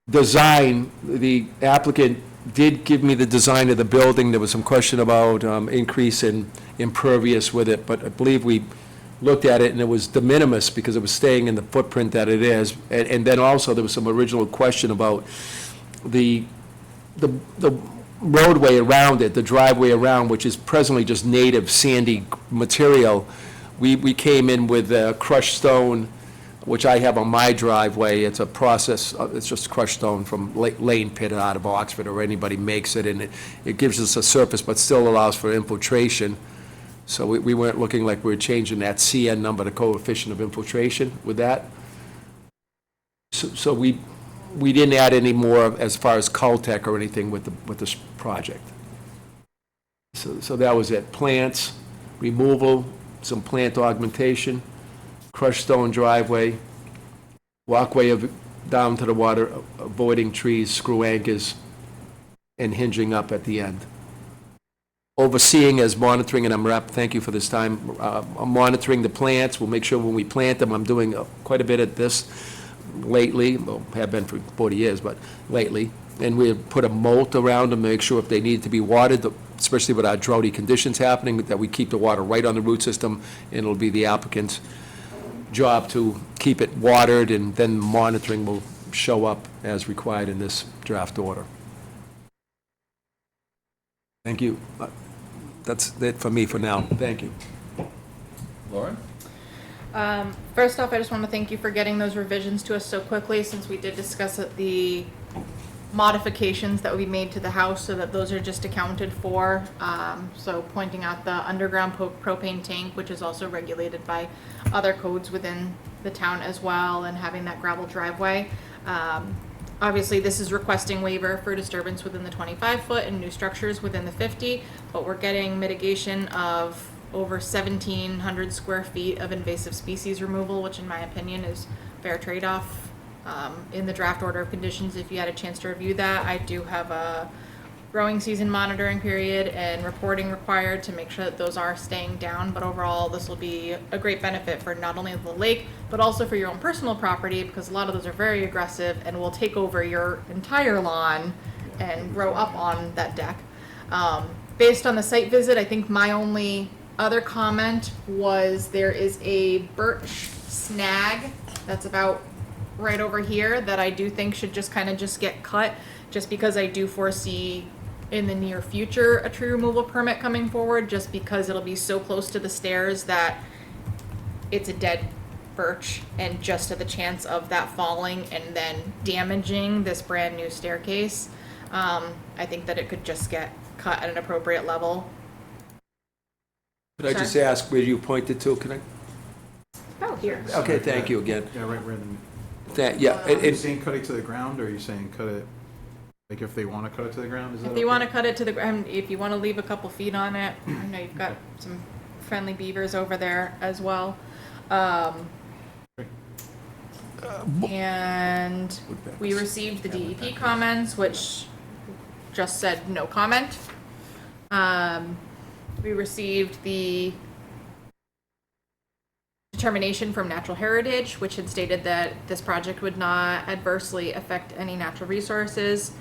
design. The applicant did give me the design of the building. There was some question about increase in impervious with it, but I believe we looked at it and it was de minimis because it was staying in the footprint that it is. And then also there was some original question about the roadway around it, the driveway around, which is presently just native sandy material. We came in with crushed stone, which I have on my driveway. It's a process, it's just crushed stone from Lane Pit out of Oxford, or anybody makes it, and it gives us a surface, but still allows for infiltration. So we weren't looking like we were changing that CN number, the coefficient of infiltration with that. So we didn't add any more as far as Caltech or anything with this project. So that was it. Plants, removal, some plant augmentation, crushed stone driveway, walkway down to the water, avoiding trees, screw anchors, and hinging up at the end. Overseeing as monitoring, and thank you for this time, I'm monitoring the plants. We'll make sure when we plant them, I'm doing quite a bit of this lately, well, have been for 40 years, but lately. And we put a moat around them to make sure if they need to be watered, especially with our droughty conditions happening, that we keep the water right on the root system, and it'll be the applicant's job to keep it watered, and then monitoring will show up as required in this draft order. Thank you. That's it for me for now. Thank you. Lauren? First off, I just want to thank you for getting those revisions to us so quickly, since we did discuss the modifications that would be made to the house, so that those are just accounted for. So pointing out the underground propane tank, which is also regulated by other codes within the town as well, and having that gravel driveway. Obviously, this is requesting waiver for disturbance within the 25-foot and new structures within the 50, but we're getting mitigation of over 1,700 square feet of invasive species removal, which in my opinion is fair trade-off. In the draft order of conditions, if you had a chance to review that, I do have a growing season monitoring period and reporting required to make sure that those are staying down. But overall, this will be a great benefit for not only the lake, but also for your own personal property, because a lot of those are very aggressive and will take over your entire lawn and grow up on that deck. Based on the site visit, I think my only other comment was there is a birch snag that's about right over here that I do think should just kind of just get cut, just because I do foresee in the near future a tree removal permit coming forward, just because it'll be so close to the stairs that it's a dead birch, and just to the chance of that falling and then damaging this brand new staircase. I think that it could just get cut at an appropriate level. Could I just ask where you pointed to? Can I? Oh, here. Okay, thank you again. Yeah, right where the, Yeah, are you saying cut it to the ground, or are you saying cut it, like if they want to cut it to the ground, is that If you okay? want to cut it to the ground, if you want to leave a couple feet on it, I know you've got some friendly beavers over there as well. And we received the DEP comments, which just said no comment. We received the determination from Natural Heritage, which had stated that this project would not adversely affect any natural resources.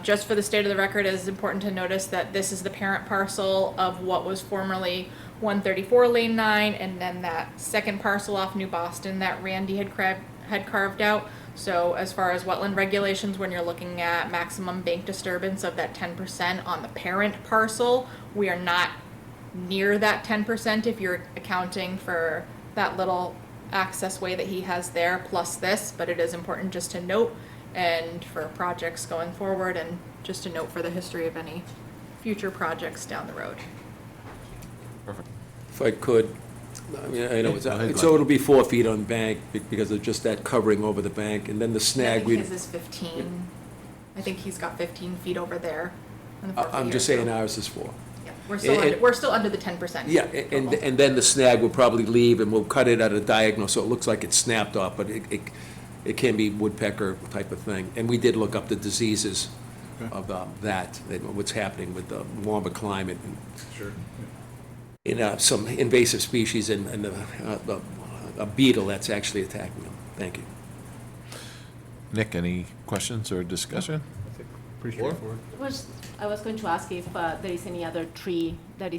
Just for the state of the record, it is important to notice that this is the parent parcel of what was formerly 134 Lane 9, and then that second parcel off New Boston that Randy had carved out. So as far as wetland regulations, when you're looking at maximum bank disturbance of that 10% on the parent parcel, we are not near that 10% if you're accounting for that little access way that he has there plus this, but it is important just to note, and for projects going forward, and just a note for the history of any future projects down the road. Perfect. If I could, I mean, I know Go ahead, so it'll be 4 feet on bank because of just that covering over the bank, and then the I snag, think his is 15. I think he's got 15 feet over there. on the 4 I'm feet just or saying so. ours is 4. Yeah, we're still under the 10%. Yeah, and then the snag will probably leave, and we'll cut it at a diagonal, so it looks like it's snapped off, but it can be woodpecker type of thing. And we did look up the diseases of that, what's happening with the warmer climate. And Sure. in some invasive species and a beetle that's actually attacking them. Thank you. Nick, any questions or discussion? I think pretty Laura? straightforward. I was going to ask if there is any other tree that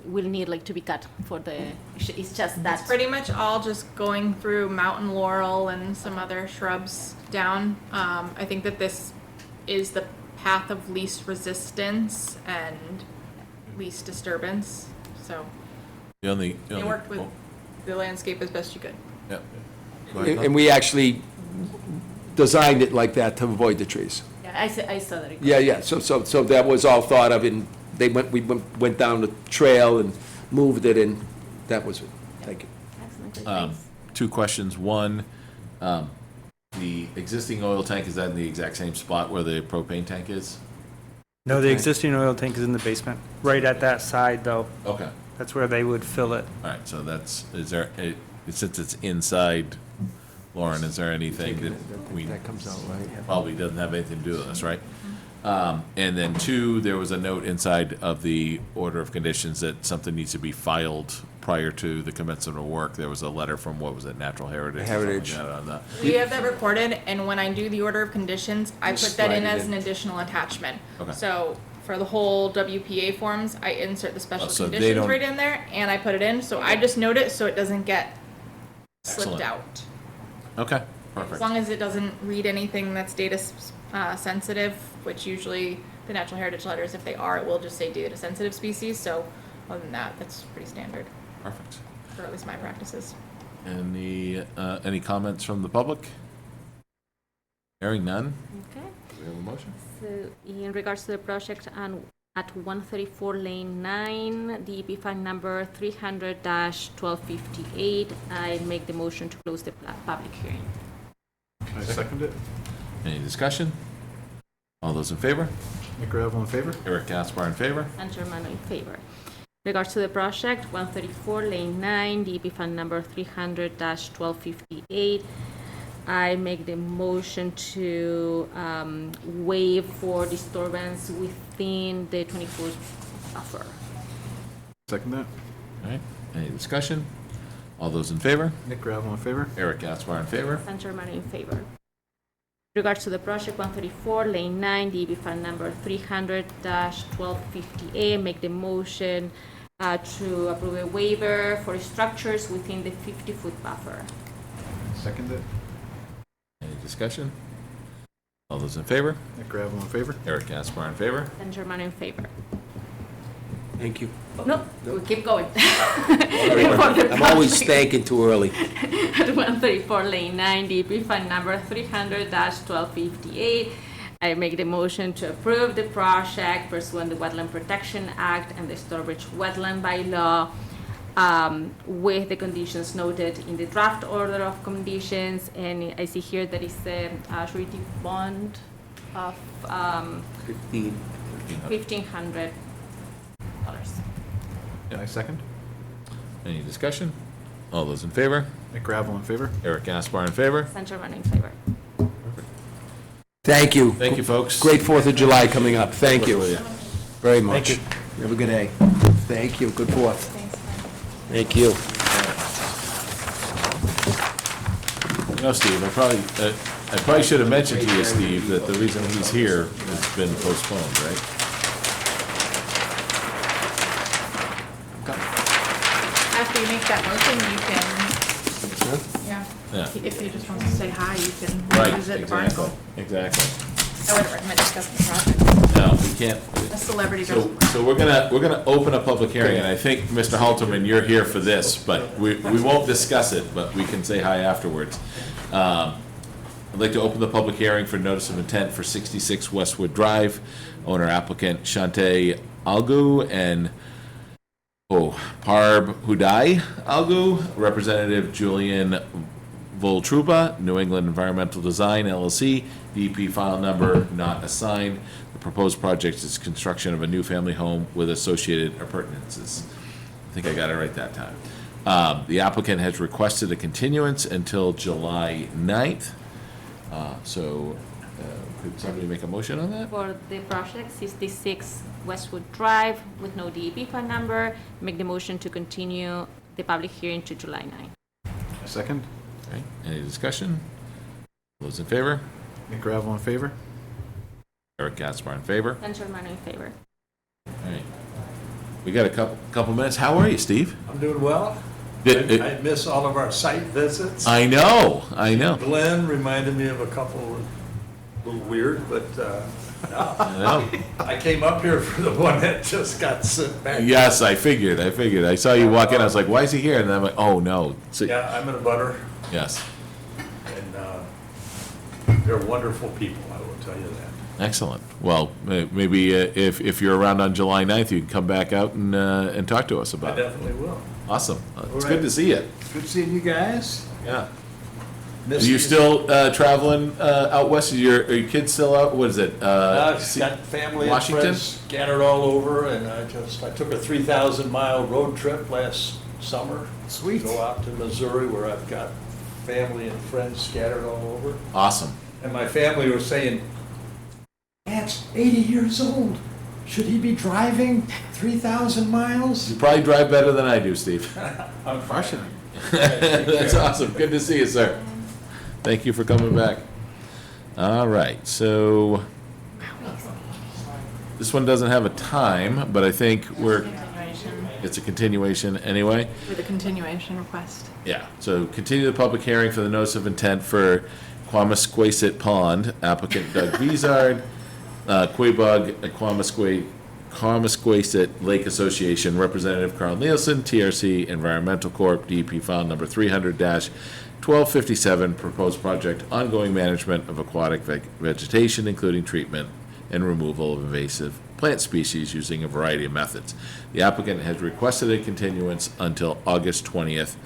will need like to be cut for the, it's just that. It's pretty much all just going through mountain laurel and some other shrubs down. I think that this is the path of least resistance and least disturbance. So You worked with the landscape as best you could. Yeah. Go ahead, Tom. And we actually designed it like that to avoid the trees. Yeah, I saw that. Yeah, so that was all thought of, and we went down the trail and moved it, and that was it. Thank you. Excellent, thanks. 2 questions. One, the existing oil tank, is that in the exact same spot where the propane tank is? No, the existing oil tank is in the basement, right at that side, though. Okay. That's where they would fill it. All right, so since it's inside, Lauren, is there anything that we, That comes out right. probably doesn't have anything to do with us, right? And then 2, there was a note inside of the order of conditions that something needs to be filed prior to the commencement of work. There was a letter from, what was it, Natural Heritage? or something like Heritage. that on that. We have that recorded, and when I do the order of conditions, I put that in slide it as in. an additional attachment. Okay. So for the whole WPA forms, I insert the special so they conditions don't- right in there, and I put it in, so I just note it so it doesn't get slipped Excellent. out. Okay, As perfect. long as it doesn't read anything that's data sensitive, which usually the Natural Heritage letters, if they are, it will just say data sensitive species, so other than that, that's pretty standard, Perfect. for at least my practices. Any comments from the public? Hearing none, Okay. do we have a motion? So in regards to the project at 134 Lane 9, DEP fund number 300-1258, I make the motion to close the public hearing. I second it. Any discussion? All those in favor? Nick Gravel in favor? Eric Gaspar in favor? And Germano in favor. Regards to the project, 134 Lane 9, DEP fund number 300-1258, I make the motion to waive for disturbance within the 20-foot buffer. Second that. All right, any discussion? All those in favor? Nick Gravel in favor? Eric Gaspar in favor? San Germano in favor. Regards to the project 134 Lane 9, DEP fund number 300-1258, make the motion to approve a waiver for structures within the 50-foot buffer. Second it. Any discussion? All those in favor? Nick Gravel in favor? Eric Gaspar in favor? San Germano in favor. Thank you. No, we'll keep going. I'm always thanking too early. At 134 Lane 9, DEP fund number 300-1258, I make the motion to approve the project pursuant the Wetland Protection Act and the Sturbridge Wetland Bylaw with the conditions noted in the draft order of conditions. And I see here that is a surety bond of $1,500. I second. Any discussion? All those in favor? Nick Gravel in favor? Eric Gaspar in favor? San Germano in favor. Thank you. Thank you, folks. Great 4th of July coming up. Thank you With you. very much. Have a good day. Thank you. Good 4th. Thank you. You know, Steve, I probably should have mentioned to you, Steve, that the reason he's here has been postponed, right? After you make that motion, you can, yeah. Yeah. If he just wants to say hi, you can Right, visit exactly, Barnacle. exactly. I would recommend discussing the project. No, we can't. A celebrity So, doesn't. so we're gonna open a public hearing, and I think, Mr. Halterman, you're here for this, but we won't discuss it, but we can say hi afterwards. I'd like to open the public hearing for notice of intent for 66 Westwood Drive, owner applicant Shante Algu and Parb Hudai Algu, representative Julian Voltruba, New England Environmental Design LLC, DP file number not assigned. The proposed project is construction of a new family home with associated appurtenances. I think I got it right that time. The applicant has requested a continuance until July 9th. Could somebody make a motion on that? For the project 66 Westwood Drive with no DEP file number, make the motion to continue the public hearing to July 9. Second. Okay, any discussion? Those in favor? Nick Gravel in favor? Eric Gaspar in favor? San Germano in favor. All right. We got a couple minutes. How are you, Steve? I'm doing well. I miss all of our site visits. I know. Glenn reminded me of a couple, a little weird, but I know. I came up here for the one that just got sent back. Yes, I figured. I saw you walk in. I was like, why is he here? And then I'm like, oh, no. So, Yeah, I'm in a butter, yes. and they're wonderful people, I will tell you that. Excellent. Well, maybe if you're around on July 9th, you can come back out and talk to us I about it. definitely will. Awesome. It's right. good to see you. Good seeing you guys. Yeah. Are Miss you still traveling out west? Are your kids still out? What is it? I've got family and Washington? friends scattered all over, and I took a 3,000-mile road trip last summer. Sweet. Go out to Missouri, where I've got family and friends scattered all over. Awesome. And my family was saying, Dad's 80 years old. Should he be driving 3,000 miles? You probably drive better than I do, Steve. I'm Partially. That's awesome. Good to see you, sir. Thank you for coming back. All right, so this one doesn't have a time, but I think it's a continuation anyway. With a continuation request. Yeah, so continue the public hearing for the notice of intent for Quamasquasit Pond, applicant Doug Vizard, Quabog, Quamasquasit Lake Association, Representative Carl Nielsen, TRC Environmental Corp., DEP file number 300-1257, proposed project, ongoing management of aquatic vegetation, including treatment and removal of invasive plant species using a variety of methods. The applicant has requested a continuance until August 20th,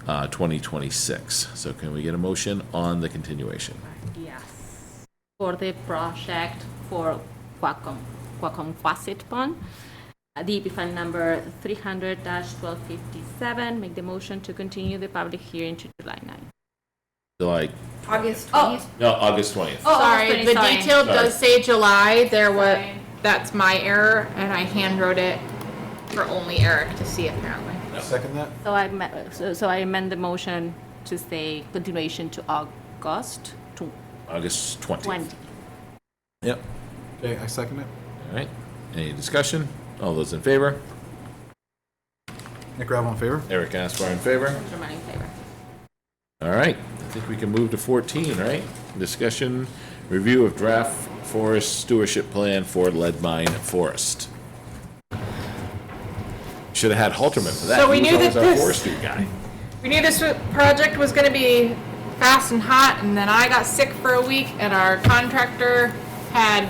2026. So can we get a motion on the continuation? Yes. For the project for Quamasquasit Pond, DEP file number 300-1257, make the motion to continue the public hearing to July 9. July, August Oh. 20th. no, August 20th. Sorry, the sorry. detail Sorry. does say July. Sorry. That's my error, and I hand wrote it for only Eric to see apparently. Second that? So I amend the motion to say continuation to August August 20th. 20. Yep. Okay, I second it. All right. Any discussion? All those in favor? Nick Gravel in favor? Eric Gaspar in favor? San Germano in favor. All right. I think we can move to 14, right? Discussion, review of draft forest stewardship plan for lead mine forest. Should have had Halterman for that. So we He was knew always that our this- forestry guy. We knew this project was going to be fast and hot, and then I got sick for a week, and our contractor had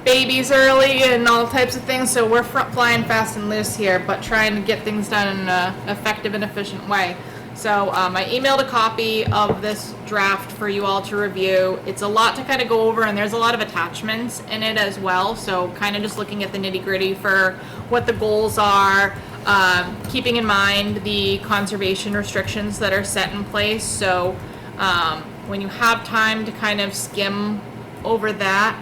babies early and all types of things, so we're flying fast and loose here, but trying to get things done in an effective and efficient way. So I emailed a copy of this draft for you all to review. It's a lot to kind of go over, and there's a lot of attachments in it as well, so kind of just looking at the nitty-gritty for what the goals are, keeping in mind the conservation restrictions that are set in place. So when you have time to kind of skim over that,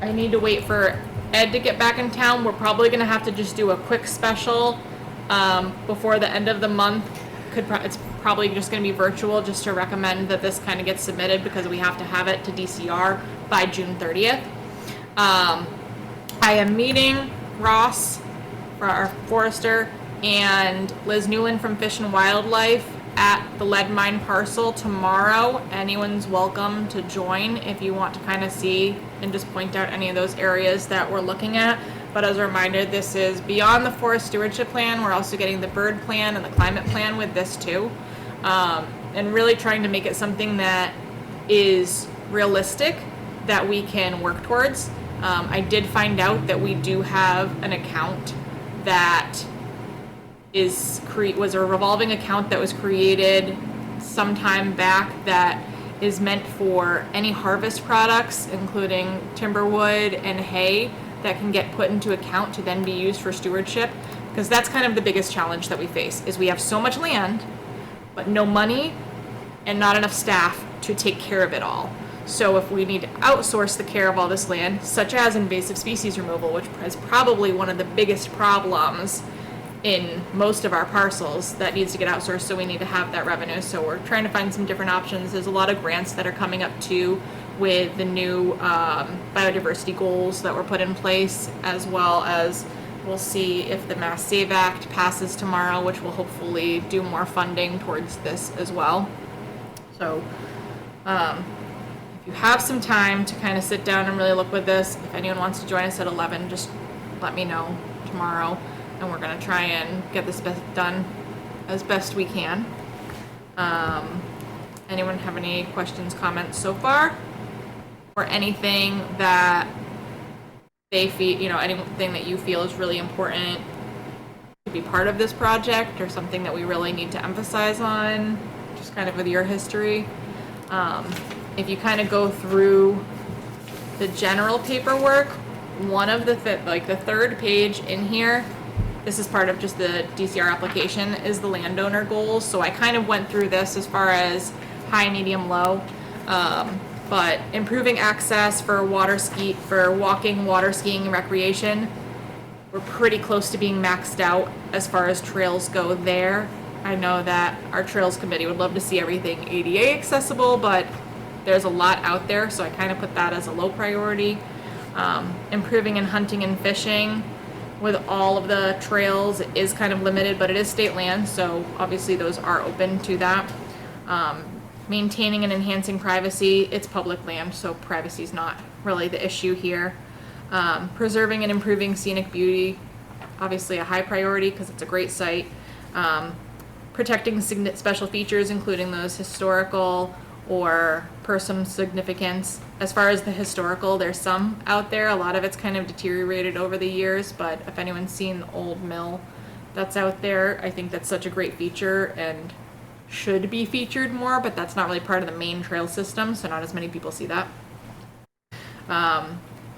I need to wait for Ed to get back in town. We're probably going to have to just do a quick special before the end of the month. It's probably just going to be virtual, just to recommend that this kind of gets submitted, because we have to have it to DCR by June 30th. I am meeting Ross, for our forester, and Liz Newland from Fish and Wildlife at the lead mine parcel tomorrow. Anyone's welcome to join if you want to kind of see and just point out any of those areas that we're looking at. But as a reminder, this is beyond the forest stewardship plan. We're also getting the bird plan and the climate plan with this too. And really trying to make it something that is realistic, that we can work towards. I did find out that we do have an account that was a revolving account that was created some time back that is meant for any harvest products, including timberwood and hay, that can get put into account to then be used for stewardship. Because that's kind of the biggest challenge that we face, is we have so much land, but no money and not enough staff to take care of it all. So if we need to outsource the care of all this land, such as invasive species removal, which is probably one of the biggest problems in most of our parcels, that needs to get outsourced, so we need to have that revenue. So we're trying to find some different options. There's a lot of grants that are coming up too, with the new biodiversity goals that were put in place, as well as we'll see if the Mass Save Act passes tomorrow, which will hopefully do more funding towards this as well. So if you have some time to kind of sit down and really look with this, if anyone wants to join us at 11, just let me know tomorrow, and we're going to try and get this done as best we can. Anyone have any questions, comments so far? Or anything that they feel, anything that you feel is really important to be part of this project, or something that we really need to emphasize on, just kind of with your history. If you kind of go through the general paperwork, one of the third page in here, this is part of just the DCR application, is the landowner goals. So I kind of went through this as far as high, medium, low. But improving access for for walking, water skiing, and recreation, we're pretty close to being maxed out as far as trails go there. I know that our trails committee would love to see everything ADA accessible, but there's a lot out there, so I kind of put that as a low priority. Improving in hunting and fishing with all of the trails is kind of limited, but it is state land, so obviously those are open to that. Maintaining and enhancing privacy, it's public land, so privacy is not really the issue here. Preserving and improving scenic beauty, obviously a high priority because it's a great site. Protecting special features, including those historical or personal significance. As far as the historical, there's some out there. A lot of it's kind of deteriorated over the years, but if anyone's seen the old mill that's out there, I think that's such a great feature and should be featured more, but that's not really part of the main trail system, so not as many people see that.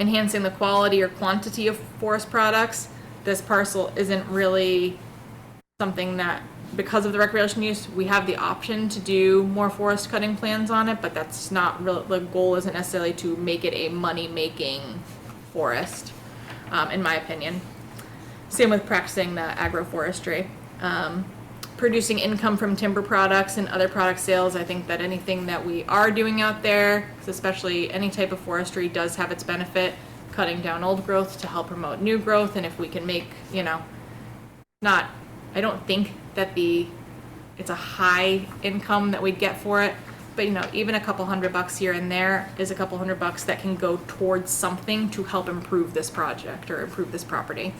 Enhancing the quality or quantity of forest products. This parcel isn't really something that, because of the recreation use, we have the option to do more forest cutting plans on it, but that's not real. The goal isn't necessarily to make it a money-making forest, in my opinion. Same with practicing the agroforestry. Producing income from timber products and other product sales. I think that anything that we are doing out there, especially any type of forestry, does have its benefit. Cutting down old growth to help promote new growth, and if we can make, I don't think that it's a high income that we'd get for it, but even a couple $100 here and there is a couple $100 that can go towards something to help improve this project or improve this property.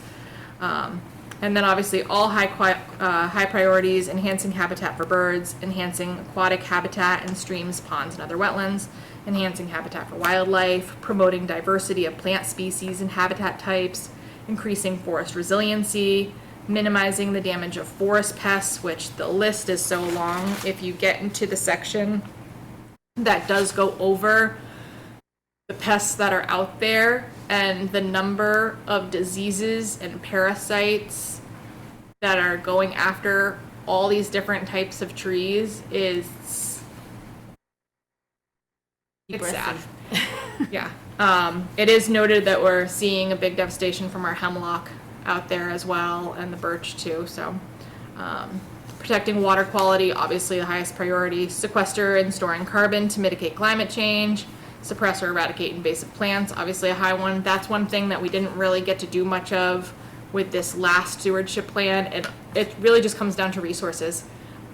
And then obviously all high priorities: enhancing habitat for birds, enhancing aquatic habitat in streams, ponds, and other wetlands, enhancing habitat for wildlife, promoting diversity of plant species and habitat types, increasing forest resiliency, minimizing the damage of forest pests, which the list is so long. If you get into the section that does go over the pests that are out there and the number of diseases and parasites that are going after all these different types of trees is it's sad. Yeah. It is noted that we're seeing a big devastation from our hemlock out there as well, and the birch too. So protecting water quality, obviously the highest priority. Sequester and storing carbon to mitigate climate change. Suppress or eradicate invasive plants, obviously a high one. That's one thing that we didn't really get to do much of with this last stewardship plan. And it really just comes down to resources.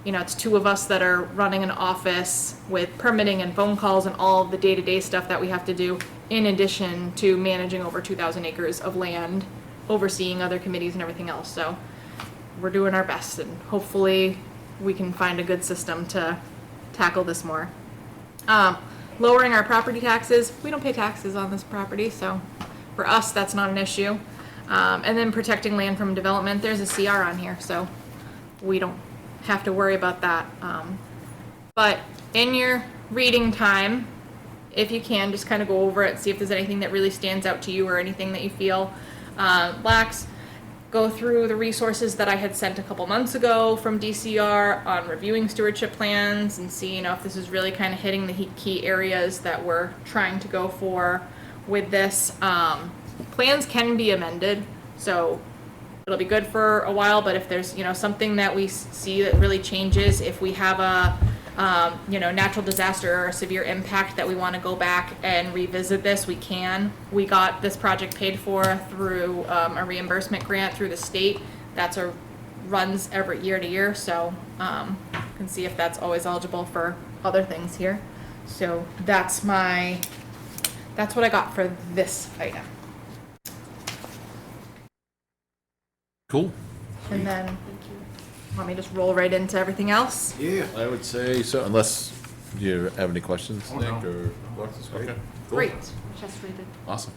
You know, it's two of us that are running an office with permitting and phone calls and all of the day-to-day stuff that we have to do, in addition to managing over 2,000 acres of land, overseeing other committees and everything else. So we're doing our best, and hopefully we can find a good system to tackle this more. Lowering our property taxes. We don't pay taxes on this property, so for us, that's not an issue. And then protecting land from development. There's a CR on here, so we don't have to worry about that. But in your reading time, if you can, just kind of go over it, see if there's anything that really stands out to you or anything that you feel lacks. Go through the resources that I had sent a couple months ago from DCR on reviewing stewardship plans and see, you know, if this is really kind of hitting the key areas that we're trying to go for with this. Plans can be amended, so it'll be good for a while, but if there's, you know, something that we see that really changes, if we have a you know, natural disaster or a severe impact that we want to go back and revisit this, we can. We got this project paid for through a reimbursement grant through the state. That's runs every year to year, so you can see if that's always eligible for other things here. So that's what I got for this item. Cool. And then, want me to just roll right into everything else? Yeah. I would say so, unless you have any questions, Nick, or? Okay. Cool. Great. Just read it. Awesome.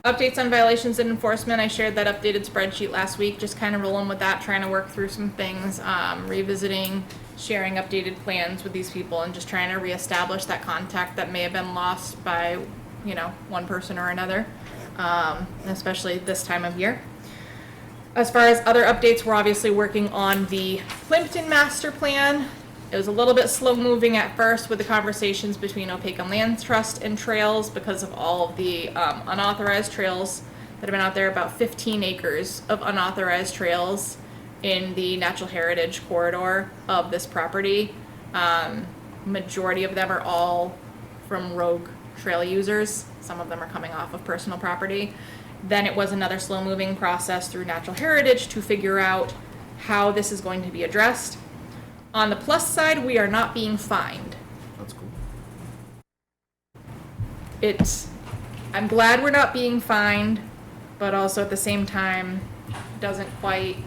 Updates on violations and enforcement. I shared that updated spreadsheet last week, just kind of rolling with that, trying to work through some things, revisiting, sharing updated plans with these people, and just trying to reestablish that contact that may have been lost by, you know, one person or another, especially this time of year. As far as other updates, we're obviously working on the Plimpton Master Plan. It was a little bit slow moving at first with the conversations between Opakam Land Trust and Trails because of all of the unauthorized trails that have been out there. About 15 acres of unauthorized trails in the natural heritage corridor of this property. Majority of them are all from rogue trail users. Some of them are coming off of personal property. Then it was another slow-moving process through Natural Heritage to figure out how this is going to be addressed. On the plus side, we are not being fined. That's cool. I'm glad we're not being fined, but also at the same time, doesn't quite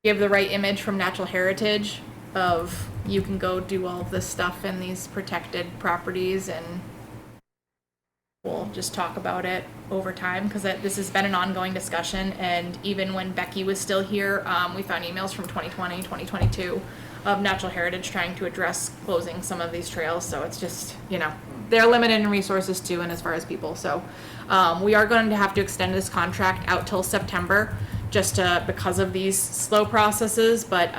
give the right image from Natural Heritage of you can go do all of this stuff in these protected properties, and we'll just talk about it over time because this has been an ongoing discussion. And even when Becky was still here, we found emails from 2020, 2022 of Natural Heritage trying to address closing some of these trails. So it's just, you know, they're limited in resources too, and as far as people. So we are going to have to extend this contract out till September just because of these slow processes. But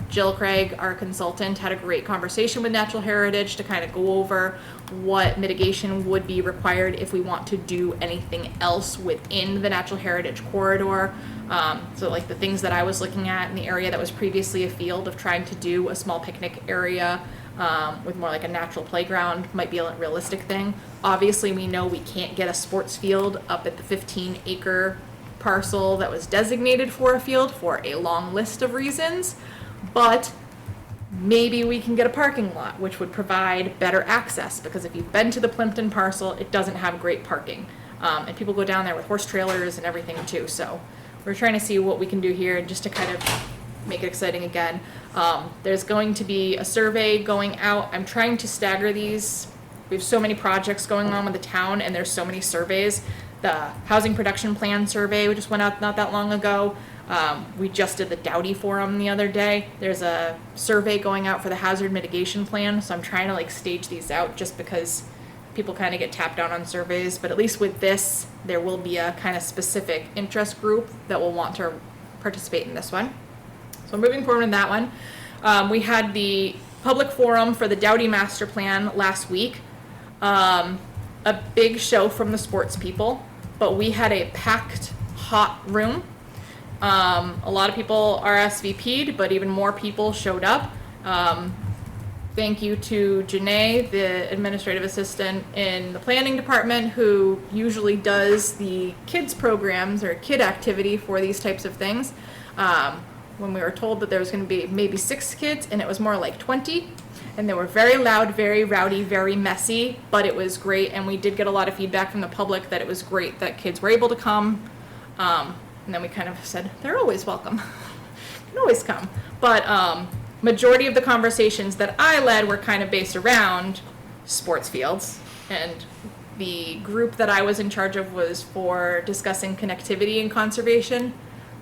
Jill Craig, our consultant, had a great conversation with Natural Heritage to kind of go over what mitigation would be required if we want to do anything else within the Natural Heritage corridor. So like the things that I was looking at in the area that was previously a field, of trying to do a small picnic area with more like a natural playground might be a realistic thing. Obviously, we know we can't get a sports field up at the 15-acre parcel that was designated for a field for a long list of reasons, but maybe we can get a parking lot, which would provide better access, because if you've been to the Plimpton parcel, it doesn't have great parking. And people go down there with horse trailers and everything too. So we're trying to see what we can do here just to kind of make it exciting again. There's going to be a survey going out. I'm trying to stagger these. We have so many projects going on with the town, and there's so many surveys. The Housing Production Plan survey, we just went out not that long ago. We just did the Dowdy Forum the other day. There's a survey going out for the Hazard Mitigation Plan, so I'm trying to like stage these out just because people kind of get tapped out on surveys. But at least with this, there will be a kind of specific interest group that will want to participate in this one. So moving forward in that one, we had the public forum for the Dowdy Master Plan last week. A big show from the sports people, but we had a packed, hot room. A lot of people RSVP'd, but even more people showed up. Thank you to Janae, the administrative assistant in the planning department, who usually does the kids programs or kid activity for these types of things. When we were told that there was going to be maybe 6 kids, and it was more like 20. And they were very loud, very rowdy, very messy, but it was great. And we did get a lot of feedback from the public that it was great that kids were able to come. And then we kind of said, they're always welcome. You can always come. But majority of the conversations that I led were kind of based around sports fields. And the group that I was in charge of was for discussing connectivity and conservation.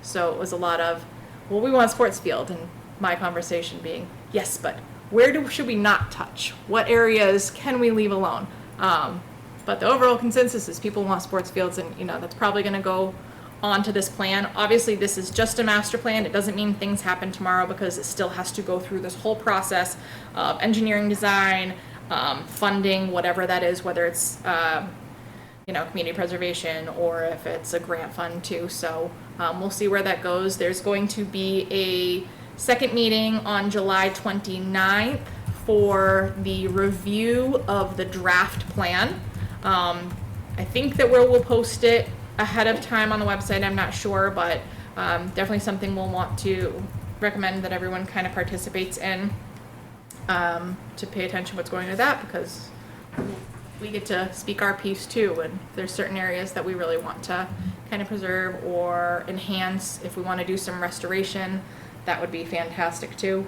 So it was a lot of, well, we want a sports field. And my conversation being, yes, but where should we not touch? What areas can we leave alone? But the overall consensus is people want sports fields, and that's probably going to go onto this plan. Obviously, this is just a master plan. It doesn't mean things happen tomorrow because it still has to go through this whole process of engineering design, funding, whatever that is, whether it's community preservation or if it's a grant fund too. So we'll see where that goes. There's going to be a second meeting on July 29th for the review of the draft plan. I think that we'll post it ahead of time on the website. I'm not sure, but definitely something we'll want to recommend that everyone kind of participates in, to pay attention to what's going into that, because we get to speak our piece too, and there's certain areas that we really want to kind of preserve or enhance. If we want to do some restoration, that would be fantastic too.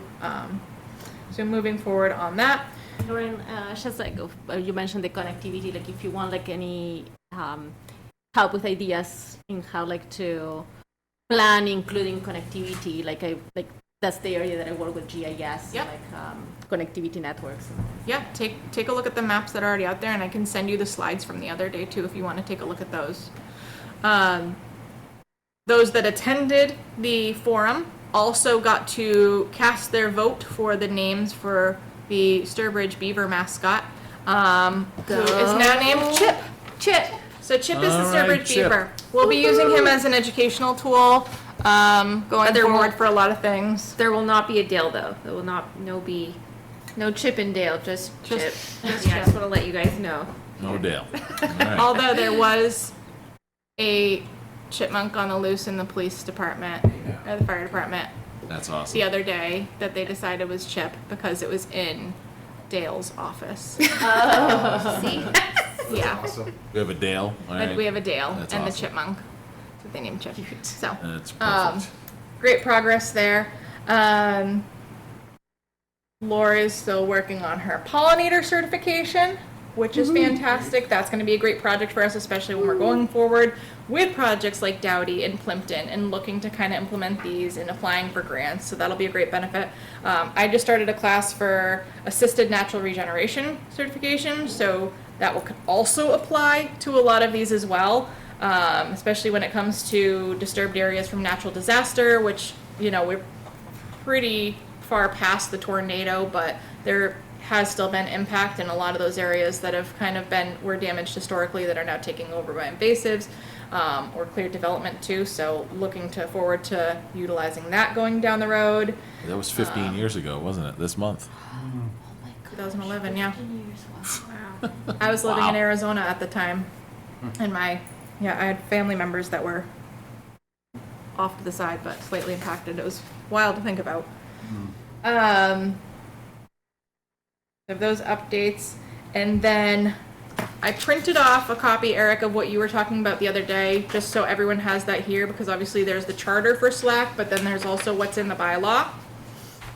So moving forward on that. Lauren, just like you mentioned the connectivity, like if you want like any help with ideas in how like to plan including connectivity, like that's the area that I work with GIS, Yep. like connectivity networks. Yeah, take a look at the maps that are already out there, and I can send you the slides from the other day too if you want to take a look at those. Those that attended the forum also got to cast their vote for the names for the Sturbridge Beaver mascot, who is now named Chip. Chip. So Chip is the All right, Sturbridge Chip. Beaver. We'll be using him as an educational tool going forward for a lot of things. There will not be a Dale though. There will not be no Chip and Dale. Just Chip. Yeah, I just want to let you guys know. No Dale. All right. Although there was a chipmunk on the loose in the police department, or the fire department, That's awesome. the other day that they decided was Chip because it was in Dale's office. See? Yeah, We have a Dale. All right. we have a Dale That's and the awesome. chipmunk. So they named Chip. So That's perfect. great progress there. Laura's still working on her pollinator certification, which is fantastic. That's going to be a great project for us, especially when we're going forward with projects like Dowdy and Plimpton and looking to kind of implement these and applying for grants. So that'll be a great benefit. I just started a class for assisted natural regeneration certification, so that will also apply to a lot of these as well, especially when it comes to disturbed areas from natural disaster, which, we're pretty far past the tornado, but there has still been impact in a lot of those areas that have kind of were damaged historically that are now taking over by invasives, or cleared development too. So looking forward to utilizing that going down the road. That was 15 years ago, wasn't it? This month. 2011, yeah. Wow. I was living in Arizona at the time, and I had family members that were off to the side, but slightly impacted. It was wild to think about. Of those updates, and then I printed off a copy, Eric, of what you were talking about the other day, just so everyone has that here, because obviously there's the charter for SLAC, but then there's also what's in the bylaw.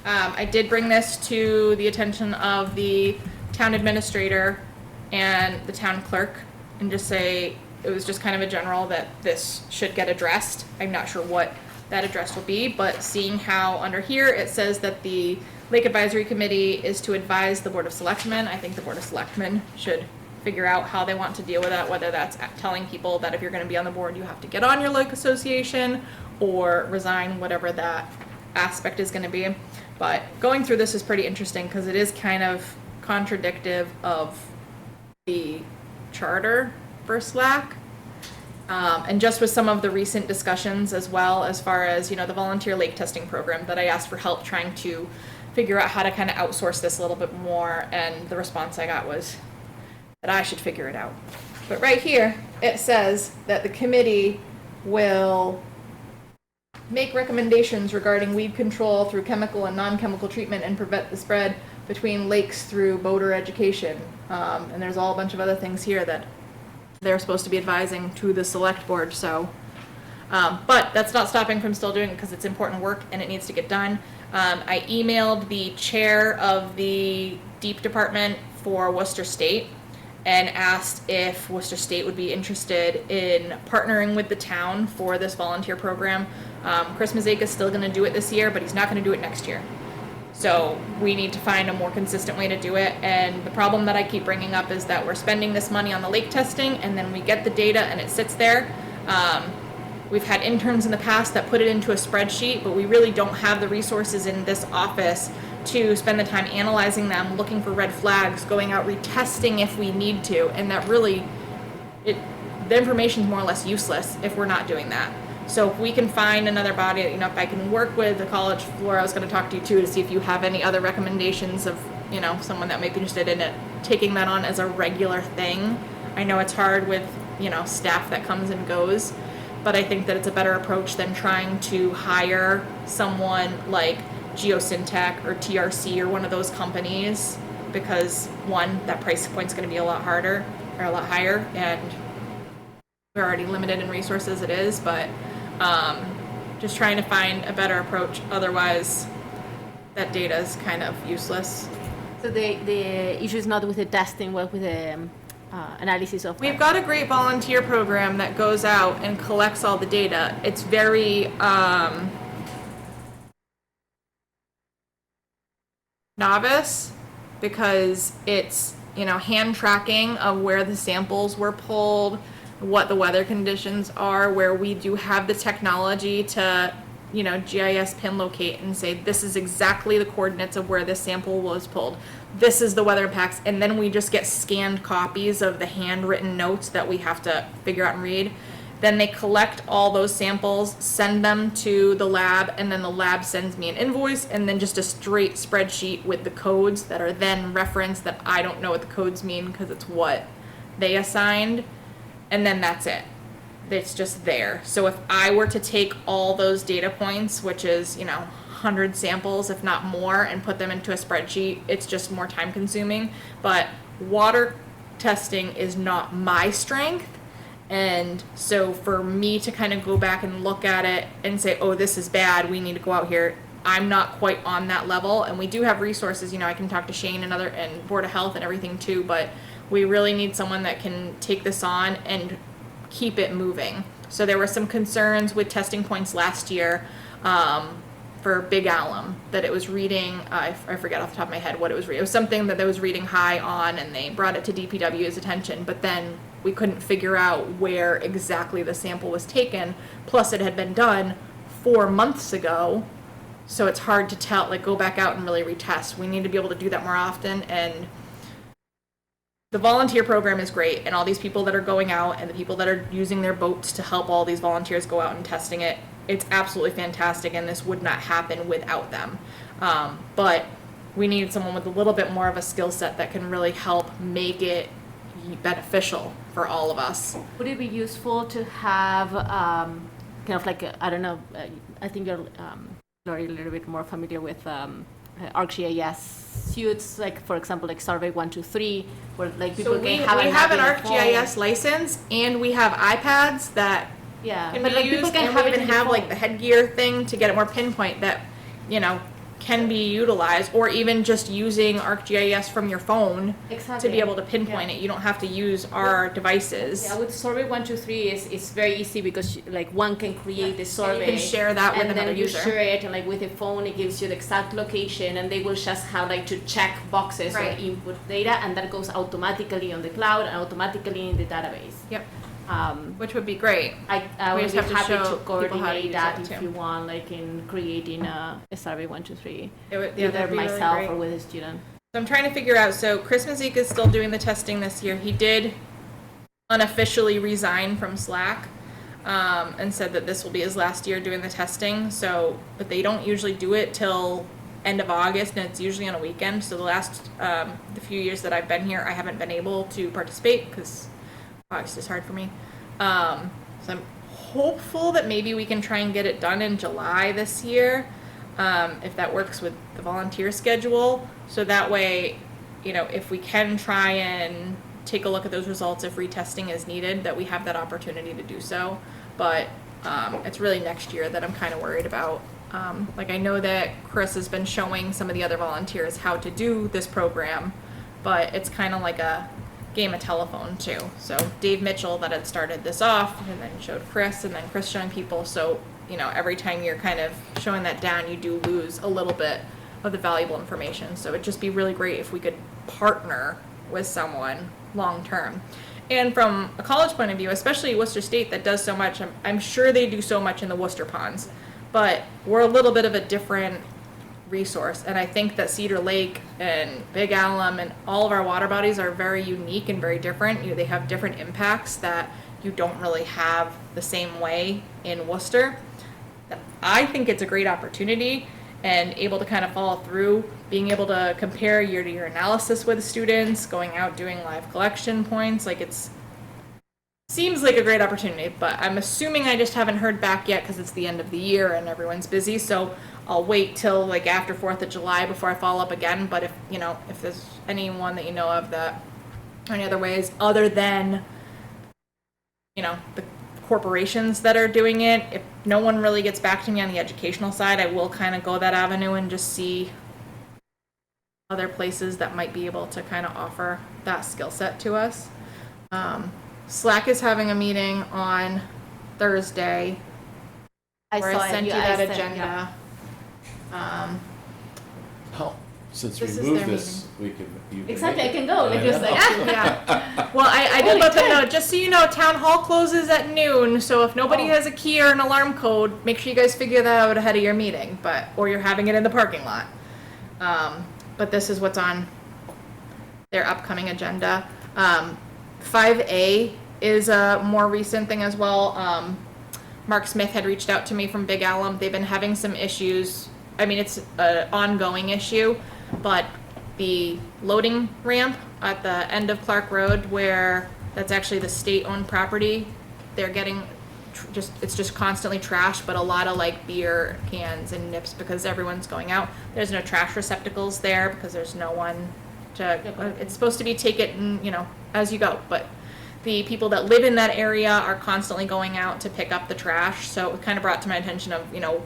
I did bring this to the attention of the town administrator and the town clerk, and just say, it was just kind of a general that this should get addressed. I'm not sure what that address will be, but seeing how under here it says that the Lake Advisory Committee is to advise the Board of Selectmen, I think the Board of Selectmen should figure out how they want to deal with that, whether that's telling people that if you're gonna be on the board, you have to get on your lake association, or resign, whatever that aspect is gonna be. But going through this is pretty interesting, because it is kind of contradictive of the charter for SLAC. And just with some of the recent discussions as well, as far as, the volunteer lake testing program that I asked for help trying to figure out how to kind of outsource this a little bit more, and the response I got was that I should figure it out. But right here, it says that the committee will make recommendations regarding weed control through chemical and non-chemical treatment and prevent the spread between lakes through boater education. And there's all a bunch of other things here that they're supposed to be advising to the select board, so. But that's not stopping from still doing it, because it's important work and it needs to get done. I emailed the chair of the Deep Department for Worcester State and asked if Worcester State would be interested in partnering with the town for this volunteer program. Chris Mazeka is still gonna do it this year, but he's not gonna do it next year. So we need to find a more consistent way to do it, and the problem that I keep bringing up is that we're spending this money on the lake testing, and then we get the data and it sits there. We've had interns in the past that put it into a spreadsheet, but we really don't have the resources in this office to spend the time analyzing them, looking for red flags, going out retesting if we need to, and that really, the information's more or less useless if we're not doing that. So if we can find another body, if I can work with the college, Laura, I was gonna talk to you too, to see if you have any other recommendations of, someone that might be interested in it, taking that on as a regular thing. I know it's hard with, staff that comes and goes, but I think that it's a better approach than trying to hire someone like Geosyntec or TRC or one of those companies, because one, that price point's gonna be a lot harder, or a lot higher, and we're already limited in resources it is, but just trying to find a better approach, otherwise that data is kind of useless. So the issue is not with the testing, but with the analysis of. We've got a great volunteer program that goes out and collects all the data. It's very novice, because it's, hand tracking of where the samples were pulled, what the weather conditions are, where we do have the technology to, GIS pin locate and say, this is exactly the coordinates of where this sample was pulled. This is the weather impacts, and then we just get scanned copies of the handwritten notes that we have to figure out and read. Then they collect all those samples, send them to the lab, and then the lab sends me an invoice, and then just a straight spreadsheet with the codes that are then referenced, that I don't know what the codes mean because it's what they assigned. And then that's it. It's just there. So if I were to take all those data points, which is, 100 samples, if not more, and put them into a spreadsheet, it's just more time consuming. But water testing is not my strength. And so for me to kind of go back and look at it and say, oh, this is bad, we need to go out here, I'm not quite on that level. And we do have resources, I can talk to Shane and Board of Health and everything too, but we really need someone that can take this on and keep it moving. So there were some concerns with testing points last year for Big Alum, that it was reading, I forget off the top of my head what it was reading. It was something that they was reading high on, and they brought it to DPW's attention, but then we couldn't figure out where exactly the sample was taken. Plus it had been done 4 months ago, so it's hard to tell, go back out and really retest. We need to be able to do that more often, and the volunteer program is great, and all these people that are going out and the people that are using their boats to help all these volunteers go out and testing it, it's absolutely fantastic, and this would not happen without them. But we need someone with a little bit more of a skill set that can really help make it beneficial for all of us. Would it be useful to have kind of like, I don't know, I think you're Lori, a little bit more familiar with ArcGIS pursuits, like, for example, like Survey 123, where like So people we can have an have an app in their ArcGIS phone. license, and we have iPads that Yeah, can but be like people used, can and have we it even in their have like phone. the headgear thing to get it more pinpoint that, you know, can be utilized, or even just using ArcGIS from your phone to Exactly. be able to pinpoint it. You don't have to use our devices. Yeah, with Survey 123 is very easy because like one can create the survey. can share that with and another then you user. share it, and like with a phone, it gives you the exact location, and they will just have like to check boxes Right. or input data, and that goes automatically on the cloud and automatically in the database. Yep, Um, which would be great. I We would just be have to happy show to people how to coordinate use that it, if too. you want, like in creating a Survey 123, It would, yeah, either that'd be really myself great. or with a student. So I'm trying to figure out, so Chris Mazik is still doing the testing this year. He did unofficially resign from Slack, and said that this will be his last year doing the testing. So, but they don't usually do it till end of August, and it's usually on a weekend. So the last, the few years that I've been here, I haven't been able to participate because August is hard for me. So I'm hopeful that maybe we can try and get it done in July this year, if that works with the volunteer schedule. So that way, you know, if we can try and take a look at those results, if retesting is needed, that we have that opportunity to do so. But it's really next year that I'm kind of worried about. Like I know that Chris has been showing some of the other volunteers how to do this program, but it's kind of like a game of telephone too. So Dave Mitchell that had started this off and then showed Chris, and then Chris showing people. So, you know, every time you're kind of showing that down, you do lose a little bit of the valuable information. So it'd just be really great if we could partner with someone long term. And from a college point of view, especially Worcester State that does so much, I'm sure they do so much in the Worcester ponds, but we're a little bit of a different resource. And I think that Cedar Lake and Big Alum and all of our water bodies are very unique and very different. You know, they have different impacts that you don't really have the same way in Worcester. I think it's a great opportunity, and able to kind of follow through, being able to compare year-to-year analysis with students, going out doing live collection points, like it's seems like a great opportunity. But I'm assuming I just haven't heard back yet because it's the end of the year and everyone's busy. So I'll wait till like after 4th of July before I follow up again. But if, you know, if there's anyone that you know of that, any other ways other than, you know, the corporations that are doing it, if no one really gets back to me on the educational side, I will kind of go that avenue and just see other places that might be able to kind of offer that skill set to us. Slack is having a meeting on Thursday where I sent you that agenda. Oh, since we This is moved their this, we can. You can Exactly, make I can it. go, like, just like- Yeah. Well, I did let them know, just so you know, town hall closes at noon, so if nobody has a key or an alarm code, make sure you guys figure that out ahead of your meeting, or you're having it in the parking lot. But this is what's on their upcoming agenda. 5A is a more recent thing as well. Mark Smith had reached out to me from Big Alum. They've been having some issues. I mean, it's an ongoing issue, but the loading ramp at the end of Clark Road, where that's actually the state-owned property, they're getting it's just constantly trashed, but a lot of like beer cans and nips because everyone's going out. There's no trash receptacles there because there's no one to, it's supposed to be take it and, you know, as you go, but the people that live in that area are constantly going out to pick up the trash. So it kind of brought to my attention of, you know,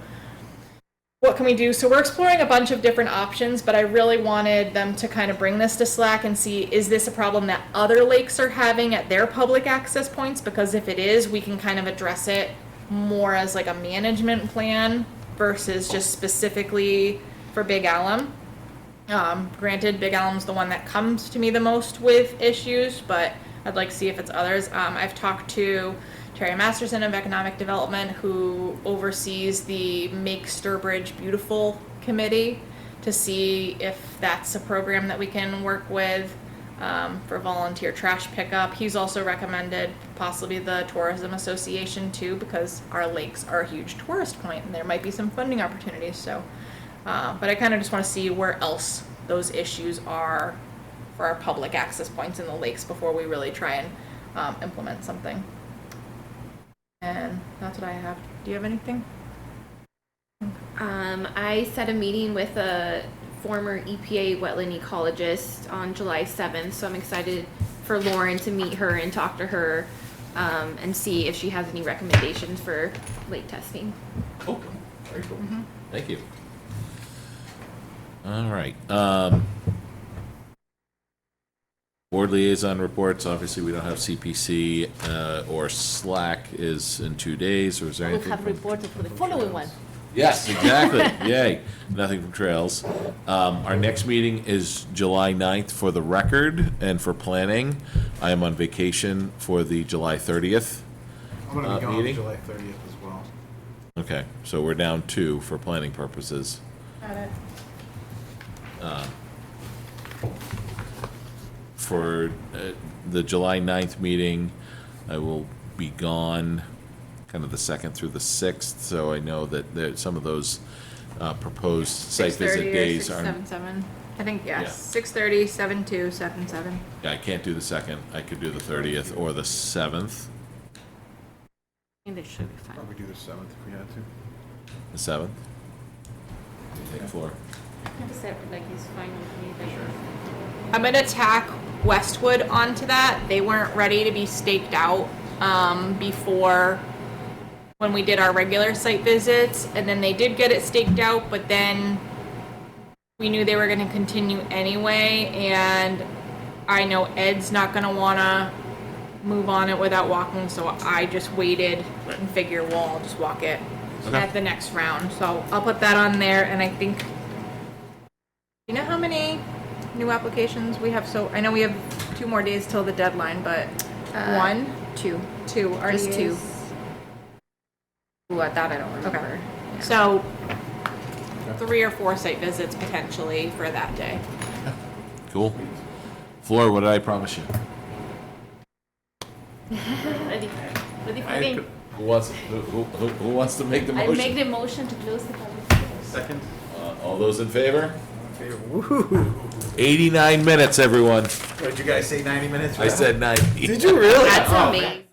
what can we do? So we're exploring a bunch of different options, but I really wanted them to kind of bring this to Slack and see, is this a problem that other lakes are having at their public access points? Because if it is, we can kind of address it more as like a management plan versus just specifically for Big Alum. Granted, Big Alum's the one that comes to me the most with issues, but I'd like to see if it's others. I've talked to Terry Masterson of Economic Development, who oversees the Make Sturbridge Beautiful Committee, to see if that's a program that we can work with for volunteer trash pickup. He's also recommended possibly the Tourism Association too, because our lakes are a huge tourist point and there might be some funding opportunities. So, but I kind of just want to see where else those issues are for our public access points in the lakes before we really try and implement something. And that's what I have. Do you have anything? I set a meeting with former EPA wetland ecologist on July 7th. So I'm excited for Lauren to meet her and talk to her and see if she has any recommendations for lake testing. Oh, very cool. Thank you. All right. Board liaison reports, obviously, we don't have CPC, or Slack is in 2 days, or is there We'll anything? have reported for the following one. Yes, exactly. Yay. Nothing from Trails. Our next meeting is July 9th for the record and for planning. I am on vacation for the July 30th. I'm going to be gone meeting? July 30th as well. Okay, so we're down 2 for planning purposes. Got it. For the July 9th meeting, I will be gone kind of the 2nd through the 6th, so I know that some of those proposed site 6:30 visit or days are. 6:77. I think, Yeah. yes, 6:30, 7:2, 7:7. Yeah, I can't do the 2nd. I could do the 30th or the 7th. I think they should be fine. Probably do the 7th if we had to. The 7th? What do you think, Floor? Like he's fine with me. Like, I'm gonna tack Westwood onto that. They weren't ready to be staked out before when we did our regular site visits, and then they did get it staked out, but then we knew they were gonna continue anyway, and I know Ed's not gonna wanna move on it without walking, so I just waited and figure, well, I'll just walk it at the next round. So I'll put that on there, and I think, you know how many new applications we have? So I know we have 2 more days till the deadline, but 1, 2, just 2. Ooh, that I don't remember. Okay. So 3 or 4 site visits potentially for that day. Cool. Floor, what did I promise you? ready for game. Who wants to make the I motion? make the motion to close the public hearing. Second? All those in favor? Woohoo! 89 minutes, everyone. What, did you guys say 90 minutes? I said 90. Did you really? That's Oh, amazing.